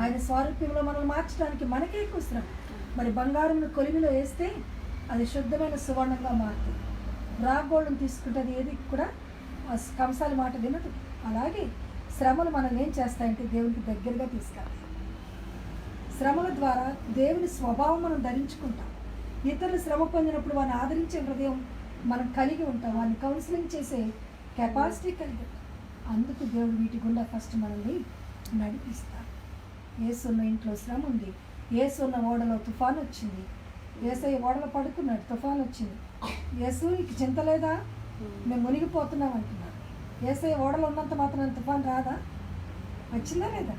ఆయన స్వారూప్యంలో మనల్ని మార్చడానికి మనకే ఎక్కువ శ్రమ. మరి బంగారంను కొలిమిలో వేస్తే అది శుద్ధమైన సువర్ణంగా మారుతుంది. రాగోళ్ళను తీసుకుంటే అది ఏది కూడా కంసాలి మాట వినదు. అలాగే శ్రమలు మనల్ని ఏం చేస్తాయంటే దేవునికి దగ్గరగా తీసుకెళ్తాయి. శ్రమల ద్వారా దేవుని స్వభావం మనం ధరించుకుంటాం. ఇతరులు శ్రమ పొందినప్పుడు వారిని ఆదరించే హృదయం మనం కలిగి ఉంటాం. వారిని కౌన్సిలింగ్ చేసే కెపాసిటీ కలిగి ఉంటాం. అందుకు దేవుడు వీటి గుండా ఫస్ట్ మనల్ని నడిపిస్తాడు. యేసున్న ఇంట్లో శ్రమ ఉంది, యేసున్న ఓడలో తుఫాను వచ్చింది, యేసయ్య ఓడలో పడుకున్నాడు, తుఫాను వచ్చింది. యేసుకి చింత లేదా, మేము మునిగిపోతున్నాం అంటున్నాడు. యేసయ్య ఓడలో ఉన్నంత మాత్రం తుఫాను రాదా? వచ్చిందా లేదా?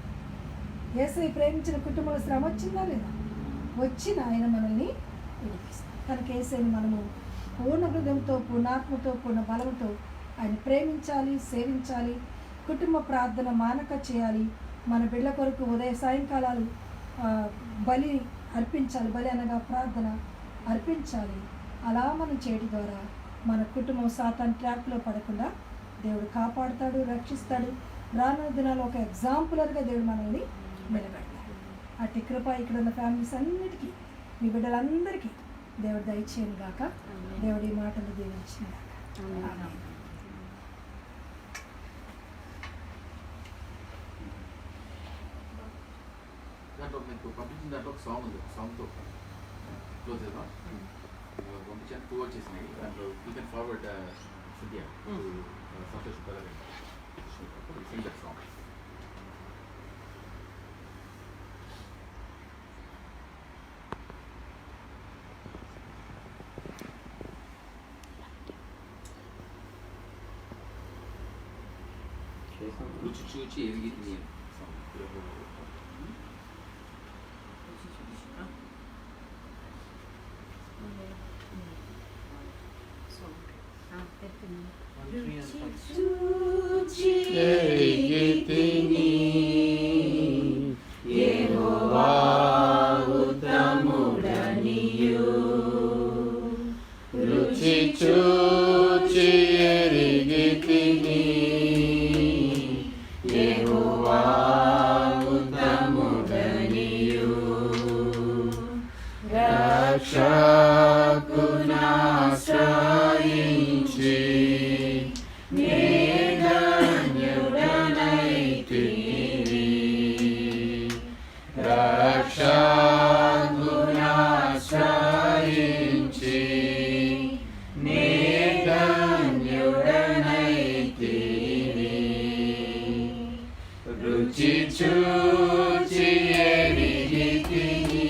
యేసయ్య ప్రేమించిన కుటుంబంలో శ్రమ వచ్చిందా లేదా? వచ్చిన ఆయన మనల్ని విడిపిస్తాడు. కనుక యేసయ్యని మనము పూర్ణ హృదయంతో, పూర్ణాత్మతో, పూర్ణ బలంతో ఆయన ప్రేమించాలి, సేవించాలి. కుటుంబ ప్రార్థన మానక చేయాలి. మన బిడ్డల కొరకు ఉదయ సాయంకాలాలు బలి అర్పించాలి. బలి అనగా ప్రార్థన అర్పించాలి. అలా మనం చేయడం ద్వారా మన కుటుంబం సాతాను ట్రాప్లో పడకుండా దేవుడు కాపాడుతాడు, రక్షిస్తాడు. రానున్న దినాల్లో ఒక ఎగ్జాంపులర్గా దేవుడు మనల్ని నిలబెడతాడు. అట్టి కృప ఇక్కడ ఉన్న ఫ్యామిలీస్ అన్నిటికీ, మీ బిడ్డలందరికీ దేవుడు దయచేయను గాక. దేవుడి మాటలు దీవించిన గాక. దాంట్లో మీకు పంపించిన దాంట్లో ఒక సాంగ్ ఉంది. సాంగ్తో క్లోజ్ చేద్దాం. పంపించాను 2 వచ్చేసినాయి. దాంట్లో యూ కెన్ ఫార్వర్డ్ సిద్యా సంతోష్ సింగ్ దట్ సాంగ్. రుచి చూచి ఎరిగి తిని యెహోవా ఉత్తముడనియు రుచి చూచి ఎరిగితిని. యెహోవా ఉత్తముడనియు రక్షకునాశ్రయించి రక్షకునాశ్రయించి ధన్యుడనైతిని. రుచి చూచి ఎరిగితిని.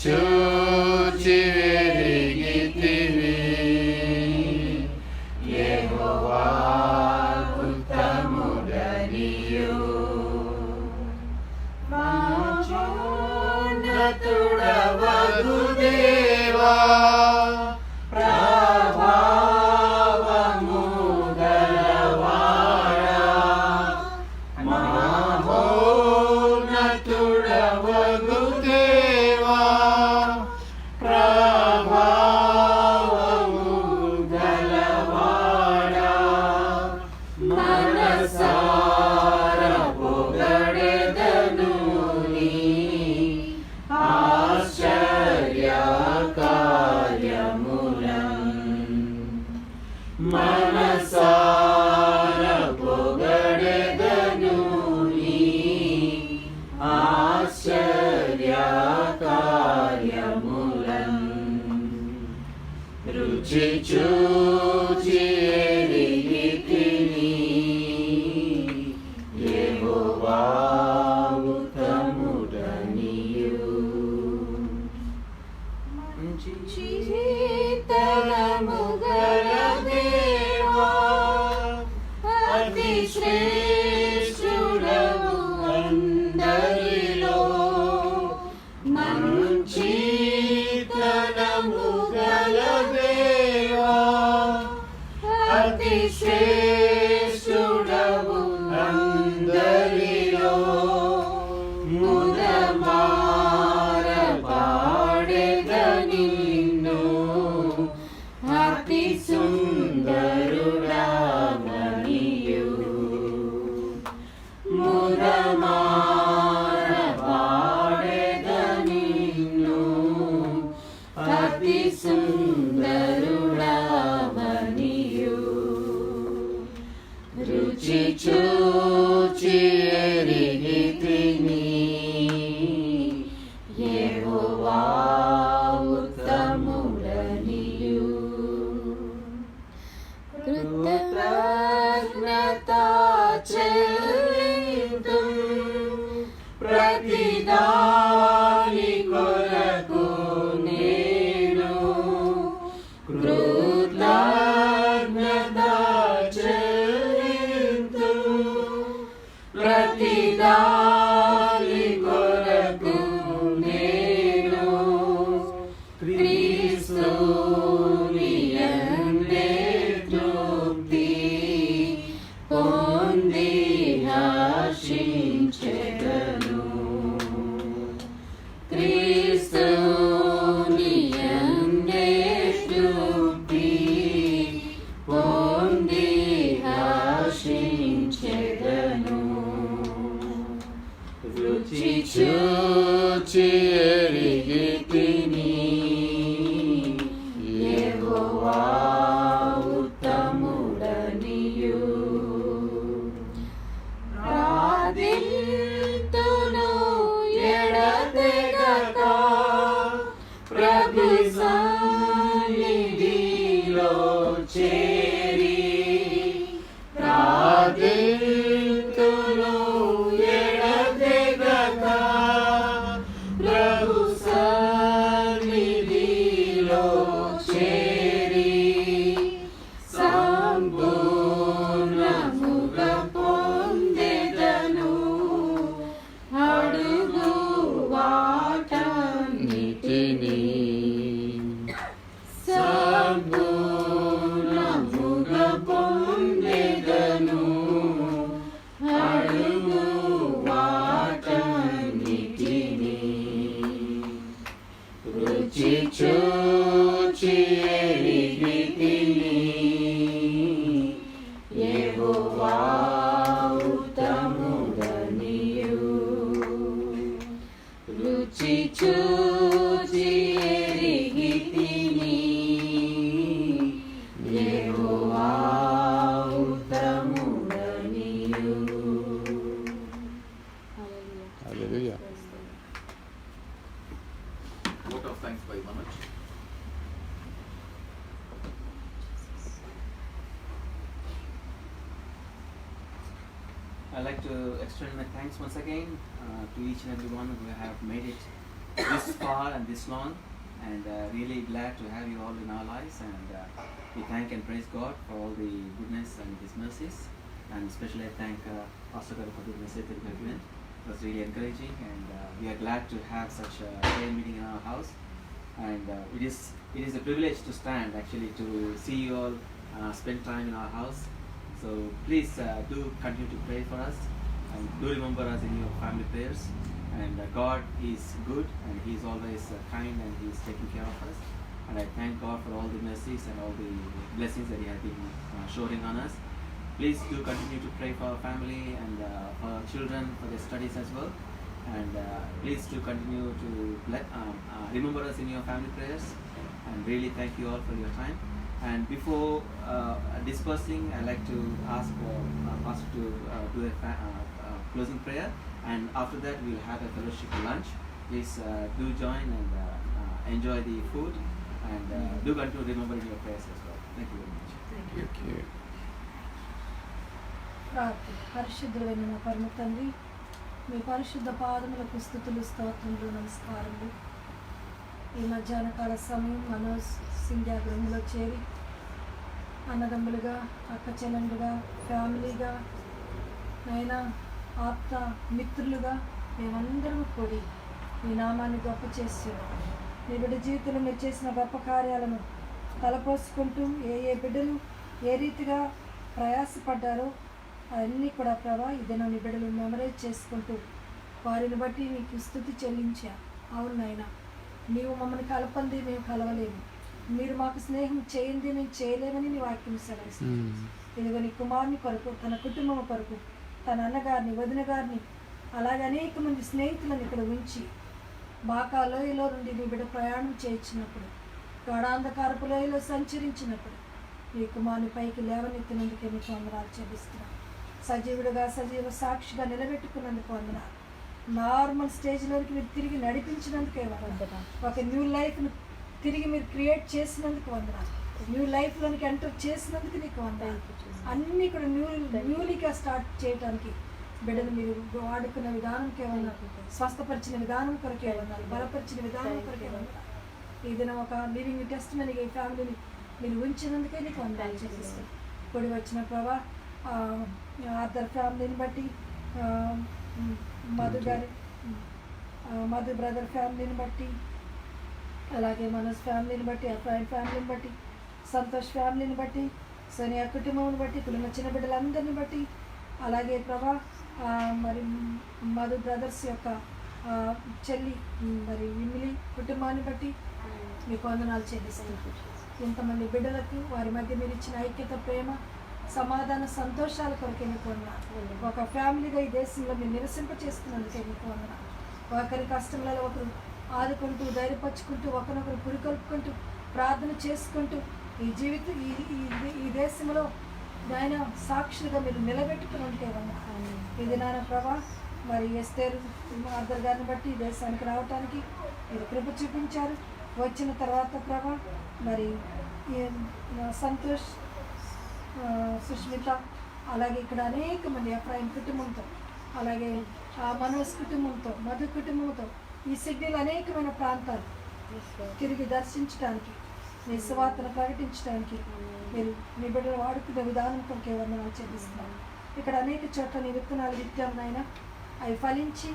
చూచి ఎరిగితివి యెహోవా ఉత్తముడనియు మహోన్నతుడవగు దేవా ప్రభావము గలవాడా మహోన్నతుడవగు దేవా ప్రభావము గలవాడా మనసార పొగడెదను నీ ఆశ్చర్య కార్యములను మనసార పొగడెదను నీ ఆశ్చర్య కార్యములను రుచి చూచి ఎరిగితిని యెహోవా ఉత్తముడనియు జీవితము గల దేవా అతి శ్రేష్ఠుడవు అందరిలో మంచితనము గల దేవా అతి శ్రేష్ఠుడవు అందరిలో ముదమార పాడెద నిన్ను అతి సుందరుడవనియు ముదమార పాడెద నిన్ను అతి సుందరుడవనియు రుచి చూచి ఎరిగితిని యెహోవా ఉత్తముడనియు కృతజ్ఞతా చెల్లింతు ప్రతిదాని కొరకు నేను కృతజ్ఞతా చెల్లింతు ప్రతిదాని కొరకు నేను క్రీస్తుని యందే తృప్తి పొంది హర్షించెదను క్రీస్తుని యందే తృప్తి పొంది హర్షించెదను రుచి చూచి ఎరిగితిని యెహోవా ఉత్తముడనియు ప్రార్థింతును ఎడతెగక ప్రభు సన్నిధిలో చేరి ప్రార్థింతును ఎడతెగక ప్రభు సన్నిధిలో చేరి సంపూర్ణముగా పొందెదను అడుగు వాటన్నిటిని సంపూర్ణముగా పొందెదను అడుగు వాటన్నిటిని రుచి చూచి ఎరిగితిని యెహోవా ఉత్తముడనియు రుచి చూచి ఎరిగితిని యెహోవా ఉత్తముడనియు హల్లెలూయా. Vote of thanks by Manoj. I'd like to extend my thanks once again to each and everyone who have made it this far and this long, and really glad to have you all in our lives, and we thank and praise God for all the goodness and His mercies, and especially I thank Pastor Garu for the message that he given. It was really encouraging, and we are glad to have such a prayer meeting in our house, and it is a privilege to stand actually to see you all spend time in our house. So please do continue to pray for us, and do remember us in your family prayers. And God is good, and He is always kind, and He is taking care of us. And I thank God for all the mercies and all the blessings that He has been showering on us. Please do continue to pray for our family and for our children, for their studies as well. And please do continue to remember us in your family prayers. And really thank you all for your time. And before dispersing, I'd like to ask Pastor to do a closing prayer. And after that, we'll have a fellowship lunch. Please do join and enjoy the food. And do continue to remember in your prayers as well. Thank you very much. Thank you. ప్రార్థన. పరిశుద్ధుడైన మా పరమ తండ్రి, మీ పరిశుద్ధ పాదములకు స్తుతులు, స్తోత్రములు, నమస్కారములు. ఈ మధ్యాహ్న కాల సమయం మనోజ్ సింధ్యా గృహంలో చేరి అన్నదమ్ములుగా, అక్క చెల్లెండుగా, ఫ్యామిలీగా, నైనా ఆప్త మిత్రులుగా మేమందరము కూడి మీ నామాన్ని గొప్ప చేస్తున్నాం. మీ బిడ్డ జీవితంలో మీరు చేసిన గొప్ప కార్యాలను తలపోసుకుంటూ ఏ బిడ్డలు ఏ రీతిగా ప్రయాసపడ్డారో అవన్నీ కూడా ప్రభా ఈ దినం నీ బిడ్డలు మెమరైజ్ చేసుకుంటూ వారిని బట్టి నీకు స్తుతి చెల్లించా. అవును నాయనా, నీవు మమ్మల్ని కలపంది మేము కలవలేము, మీరు మాకు స్నేహం చేయండి మేము చేయలేమని నీ వాక్యం సెలవిస్తుంది. ఇదిగో నీ కుమారుని కొరకు, తన కుటుంబం కొరకు, తన అన్నగారిని, వదిన గారిని, అలాగే అనేక మంది స్నేహితులను ఇక్కడ ఉంచి బాకా లోయలో నుండి నీ బిడ్డ ప్రయాణం చేయించినప్పుడు, గాఢాంధకారపు లోయలో సంచరించినప్పుడు నీ కుమారుని పైకి లేవనెత్తినందుకే నీకు వందనాలు చెల్లిస్తున్నాను. సజీవుడుగా, సజీవ సాక్షిగా నిలబెట్టుకున్నందుకు వందనాలు. నార్మల్ స్టేజ్లోకి మీరు తిరిగి నడిపించినందుకే వందనాలు. ఒక న్యూ లైఫ్ను తిరిగి మీరు క్రియేట్ చేసినందుకు వందనాలు. న్యూ లైఫ్లోనికి ఎంటర్ చేసినందుకు నీకు వందనాలు. అన్నీ కూడా న్యూలీగా స్టార్ట్ చేయడానికి బిడ్డలు మీరు వాడుకున్న విధానంకే వందనాలు. స్వస్థపరిచిన విధానం కొరకే వందనాలు. బలపరిచిన విధానం కొరకే వందనాలు. ఈ దినం ఒక లివింగ్ టెస్ట్ మనకి ఈ ఫ్యామిలీని మీరు ఉంచినందుకే నీకు వందనాలు చెల్లిస్తాను. ఇప్పుడు వచ్చిన ప్రభా ఆర్థర్ ఫ్యామిలీని బట్టి, మధు బ్రదర్ ఫ్యామిలీని బట్టి, అలాగే మనోజ్ ఫ్యామిలీని బట్టి, అఫ్రాయిన్ ఫ్యామిలీని బట్టి, సంతోష్ ఫ్యామిలీని బట్టి, సోనియా కుటుంబాన్ని బట్టి, కుటుంబ చిన్న బిడ్డలందరిని బట్టి, అలాగే ప్రభా మరి మధు బ్రదర్స్ యొక్క చెల్లి మరి విమిలి కుటుంబాన్ని బట్టి మీకు వందనాలు చెల్లిస్తున్నాను. ఇంతమంది బిడ్డలకు వారి మధ్య మీరు ఇచ్చిన ఐక్యత, ప్రేమ, సమాధాన, సంతోషాల కొరకే మీకు వందనాలు. ఒక ఫ్యామిలీగా ఈ దేశంలో మీరు నిరసింప చేస్తున్నందుకే మీకు వందనాలు. ఒకరి కష్టంలో ఒకరు ఆదుకుంటూ, ధైర్యపరుచుకుంటూ, ఒకరినొకరు పురికొల్పుకుంటూ, ప్రార్థన చేసుకుంటూ ఈ దేశంలో ఆయన సాక్షులుగా మీరు నిలబెట్టుకుని ఉంటే వందనాలు. ఇది నాన్న ప్రభా మరి ఎస్తేరు ఆర్థర్ గారిని బట్టి ఈ దేశానికి రావటానికి మీరు కృప చూపించారు. వచ్చిన తర్వాత ప్రభా మరి సంతోష్, సుష్మిత, అలాగే ఇక్కడ అనేక మంది ఎఫ్రాయిం కుటుంబంతో, అలాగే మనోజ్ కుటుంబంతో, మధు కుటుంబంతో ఈ సిడ్నీలో అనేకమైన ప్రాంతాలు తిరిగి దర్శించడానికి, మీ సువార్తను ప్రకటించడానికి మీరు మీ బిడ్డలు వాడుకునే విధానం కొరకే వందనాలు చెల్లిస్తున్నాను. ఇక్కడ అనేక చోట్ల నీ విత్తనాలు విత్తామునైనా అవి ఫలించి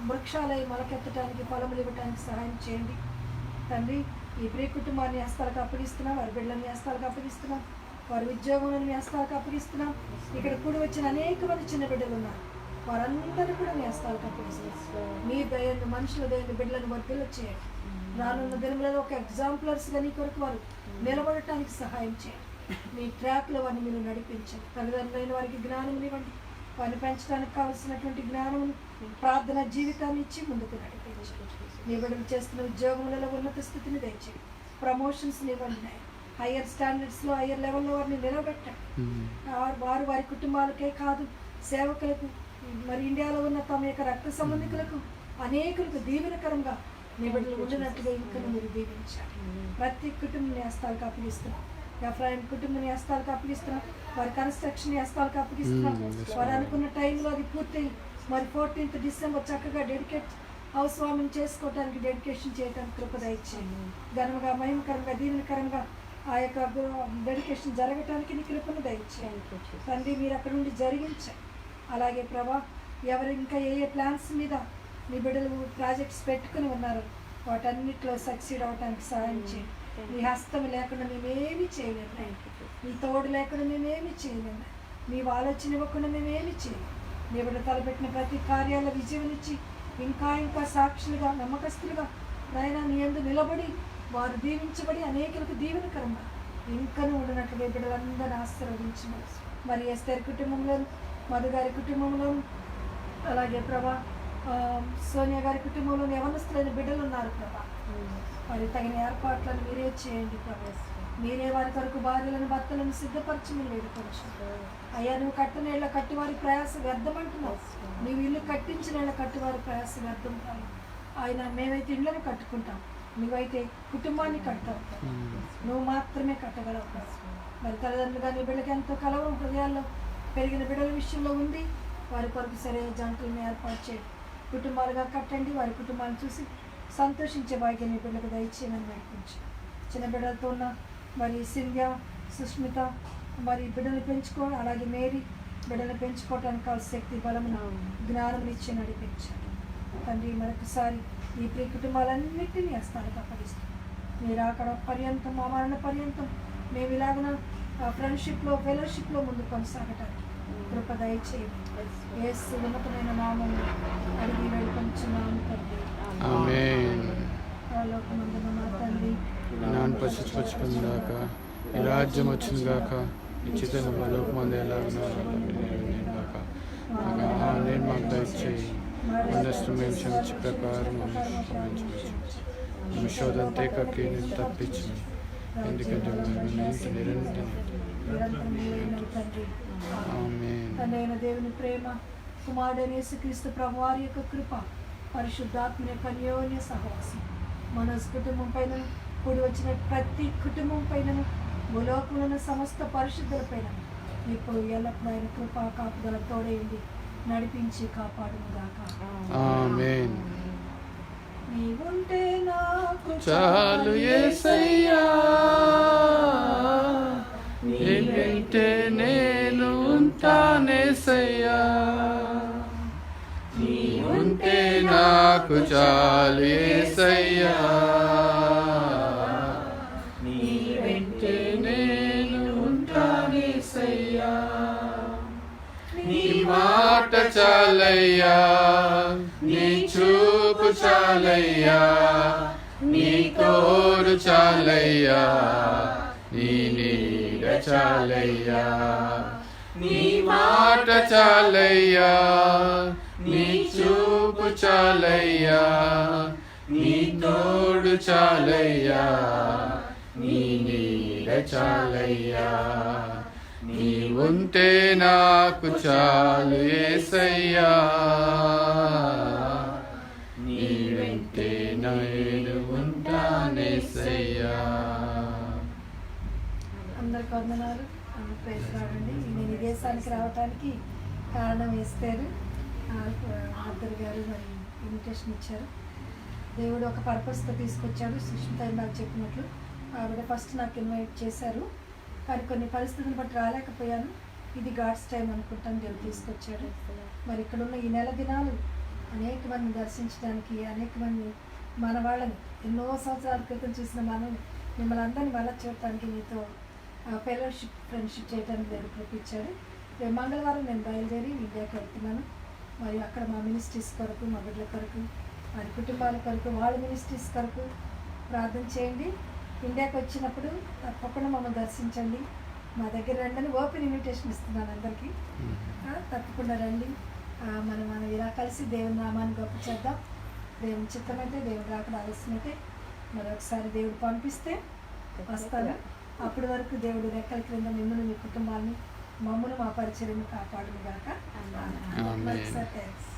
వృక్షాలై మొలకెత్తడానికి, ఫలములు ఇవ్వడానికి సహాయం చేయండి తండ్రి. ఈ ప్రియ కుటుంబాన్ని హస్తాలకు అప్పగిస్తున్నాం, వారి బిడ్డలని హస్తాలకు అప్పగిస్తున్నాం, వారి ఉద్యోగంలో మీ హస్తాలకు అప్పగిస్తున్నాం. ఇక్కడ కూడి వచ్చిన అనేక మంది చిన్న బిడ్డలు ఉన్నారు, వారందరూ కూడా మీ హస్తాలకు అప్పగిస్తున్నాం. మీ దయను, మనుషుల దయను, బిడ్డలను వర్ధిల్ల చేయండి. రానున్న దినములలో ఒక ఎగ్జాంపులర్స్గా నీ కొరకు వారు నిలబడటానికి సహాయం చేయండి. మీ ట్రాక్లో వారిని మీరు నడిపించండి. తల్లిదండ్రులైన వారికి జ్ఞానం ఇవ్వండి. వారిని పెంచడానికి కావలసినటువంటి జ్ఞానమును, ప్రార్థన జీవితాన్ని ఇచ్చి ముందుకు నడిపించండి. మీ బిడ్డలు చేస్తున్న ఉద్యోగములలో ఉన్నత స్థితిని దయచేయండి. ప్రమోషన్స్ని ఇవ్వండి. హయ్యర్ స్టాండర్డ్స్లో, హయ్యర్ లెవెల్లో వారిని నిలబెట్టండి. వారు వారి కుటుంబాలకే కాదు, సేవకులకు, మరి ఇండియాలో ఉన్న తమ యొక్క రక్త సంబంధికులకు, అనేకులకు దీవెనకరంగా మీ బిడ్డలు ఉండినట్టుగా ఇంకా మీరు దీవించాలి. ప్రతి కుటుంబం హస్తాలకు అప్పగిస్తున్నాం. ఎఫ్రాయిం కుటుంబం హస్తాలకు అప్పగిస్తున్నాం. వారి కన్స్ట్రక్షన్ హస్తాలకు అప్పగిస్తున్నాం. వారు అనుకున్న టైంలో అది పూర్తి మరి 14th డిసెంబర్ చక్కగా డెడికేట్ హౌస్ వార్మింగ్ చేసుకోవటానికి డెడికేషన్ చేయడానికి కృప దయచేయండి. ఘనంగా మహిమకరంగా దీవెనకరంగా ఆ యొక్క డెడికేషన్ జరగటానికి నీ కృపను దయచేయండి తండ్రి. మీరు అక్కడ నుండి జరిగించండి. అలాగే ప్రభా, ఎవరు ఇంకా ఏ ఏ ప్లాన్స్ మీద మీ బిడ్డలు ప్రాజెక్ట్స్ పెట్టుకుని ఉన్నారు వాటన్నిటిలో సక్సీడ్ అవడానికి సహాయం చేయండి. నీ హస్తం లేకుండా మేమేమీ చేయలేము, నీ తోడు లేకుండా మేమేమీ చేయలేము, నీవు ఆలోచన ఇవ్వకుండా మేమేమీ చేయలేము. నీ బిడ్డ తలపెట్టిన ప్రతి కార్యాల విజయమిచ్చి ఇంకా ఇంకా సాక్షులుగా నమ్మకస్తులుగా నాయన నీ యందు నిలబడి వారు దీవించబడి అనేకులకు దీవెనకరంగా ఇంకనూ ఉండినట్లుగా బిడ్డలందరినీ ఆశీర్వదించిన మరి ఎస్తేర్ కుటుంబంలో, మధు గారి కుటుంబంలో, అలాగే ప్రభా సోనియా గారి కుటుంబంలో యవనస్తులైన బిడ్డలు ఉన్నారు ప్రభా. మరి తగిన ఏర్పాట్లను మీరే చేయండి ప్రభా. మీరే వారి కొరకు భార్యలను భర్తలను సిద్ధపరచమని వేడుకొచ్చు అయ్యా. నువ్వు కట్టిన ఇళ్ళ కట్టువారి ప్రయాస వ్యర్థమంటున్నావు, నువ్వు ఇల్లు కట్టించిన ఇళ్ళ కట్టువారి ప్రయాస వ్యర్థం కాదు. ఆయన మేమైతే ఇళ్ళను కట్టుకుంటాం, నువ్వైతే కుటుంబాన్ని కడతావు, నువ్వు మాత్రమే కట్టగలవు. మరి తల్లిదండ్రులుగా నీ బిడ్డకి ఎంతో కలవరం హృదయాల్లో పెరిగిన బిడ్డల విషయంలో ఉంది. వారి కొరకు సరైన జంటలను ఏర్పాటు చేయండి, కుటుంబాలుగా కట్టండి. వారి కుటుంబాలను చూసి సంతోషించే భాగ్యం నీ బిడ్డలకు దయచేయమని వేడుకుంటాం. చిన్న బిడ్డలతో ఉన్న మరి సింధ్య, సుష్మిత మరి బిడ్డలు పెంచుకోవడం, అలాగే మేరీ బిడ్డలు పెంచుకోవడానికి కావాల్సిన శక్తి, బలమును, జ్ఞానం ఇచ్చి నడిపించాలి తండ్రి. మరొకసారి ఈ ప్రియ కుటుంబాలన్నింటినీ హస్తాలకు అప్పగిస్తాం. మీరు అక్కడ పర్యంతం, మా మరణ పర్యంతం మేము ఇలాగన ఫ్రెండ్షిప్లో, ఫెలోషిప్లో ముందు కొనసాగటానికి కృప దయచేయండి. యేసు ఉన్నతమైన నామములో అడిగి వేడుకొంచున్నాము తండ్రి. ఆమేన్. పరలోకమందున్న మా తండ్రి, నాన్న పచ్చిపచ్చుకుంది గాక, ఈ రాజ్యం వచ్చింది గాక, ఈ చిత్రం లోకమంది ఎలాగో గాక, నేను మాకు దయచేయి. మనస్సు మేము క్షమించే ప్రకారం మేము శోధన తేకకి నేను తప్పించి, ఎందుకంటే నిరంతరం. నిరంతరం మీరైన తండ్రి. ఆమేన్. తండ్రి అయిన దేవుని ప్రేమ, కుమారుడైన యేసుక్రీస్తు ప్రభువారి యొక్క కృప, పరిశుద్ధాత్మ యొక్క అన్యోన్య సహవాసం మనస్ కుటుంబం పైన, కూడి వచ్చిన ప్రతి కుటుంబం పైనను, భూలోకంలో సమస్త పరిశుద్ధుల పైన ఇప్పుడు ఎల్లప్పుడూ ఆయన కృప కాపుదల తోడైంది నడిపించి కాపాడును గాక. ఆమేన్. నీవుంటే నాకు చాలు యేసయ్యా, నీవెంటే నేను ఉంటానేసయ్యా, నీవుంటే నాకు చాలు యేసయ్యా, నీవెంటే నేను ఉంటానేసయ్యా, నీ మాట చాలయ్యా, నీ చూపు చాలయ్యా, నీ తోడు చాలయ్యా, నీ నీడ చాలయ్యా, నీ మాట చాలయ్యా, నీ చూపు చాలయ్యా, నీ తోడు చాలయ్యా, నీ నీడ చాలయ్యా, నీవుంటే నాకు చాలు యేసయ్యా, నీవెంటే నేను ఉంటానేసయ్యా. అందరికి వందనాలు. ప్రైజ్ రావండి. నేను ఈ దేశానికి రావడానికి కారణం వేస్తారు ఆర్థర్ గారు మరి ఇన్విటేషన్ ఇచ్చారు. దేవుడు ఒక పర్పస్తో తీసుకొచ్చాడు. సుష్మిత నాకు చెప్పినట్లు ఆవిడ ఫస్ట్ నాకు ఇన్వైట్ చేశారు, కానీ కొన్ని పరిస్థితులను బట్టి రాలేకపోయాను. ఇది గాడ్స్ టైం అనుకుంటాను, దేవుడు తీసుకొచ్చాడు. మరి ఇక్కడ ఉన్న ఈ నెల దినాలు అనేక మందిని దర్శించడానికి, అనేక మంది మన వాళ్ళని ఎన్నో సంవత్సరాల క్రితం చూసిన మనం మిమ్మల్ని అందరినీ మళ్ళీ చూడటానికి మీతో ఫెలోషిప్, ఫ్రెండ్షిప్ చేయడానికి దేవుడు కృపించాడు. రేపు మంగళవారం నేను బయలుదేరి ఇండియాకి వెళ్తున్నాను. మరి అక్కడ మా మినిస్ట్రీస్ కొరకు, మా బిడ్డల కొరకు, వారి కుటుంబాల కొరకు, వాళ్ళ మినిస్ట్రీస్ కొరకు ప్రార్థన చేయండి. ఇండియాకి వచ్చినప్పుడు తప్పకుండా మమ్మల్ని దర్శించండి, మా దగ్గర రండి అని ఓపెన్ ఇన్విటేషన్ ఇస్తున్నాను అందరికీ. తప్పకుండా రండి. మనం ఇలా కలిసి దేవుని నామాన్ని గొప్ప చేద్దాం. దేవుని చిత్తమైతే, దేవుడు రాకడ ఆలస్యమైతే మరొకసారి దేవుడు పంపిస్తే వస్తాను. అప్పటి వరకు దేవుడు రెక్కల క్రింద మిమ్మల్ని, మీ కుటుంబాన్ని, మమ్మల్ని, మా పరిచర్యను కాపాడును గాక. ఆమేన్. మరొకసారి థాంక్స్.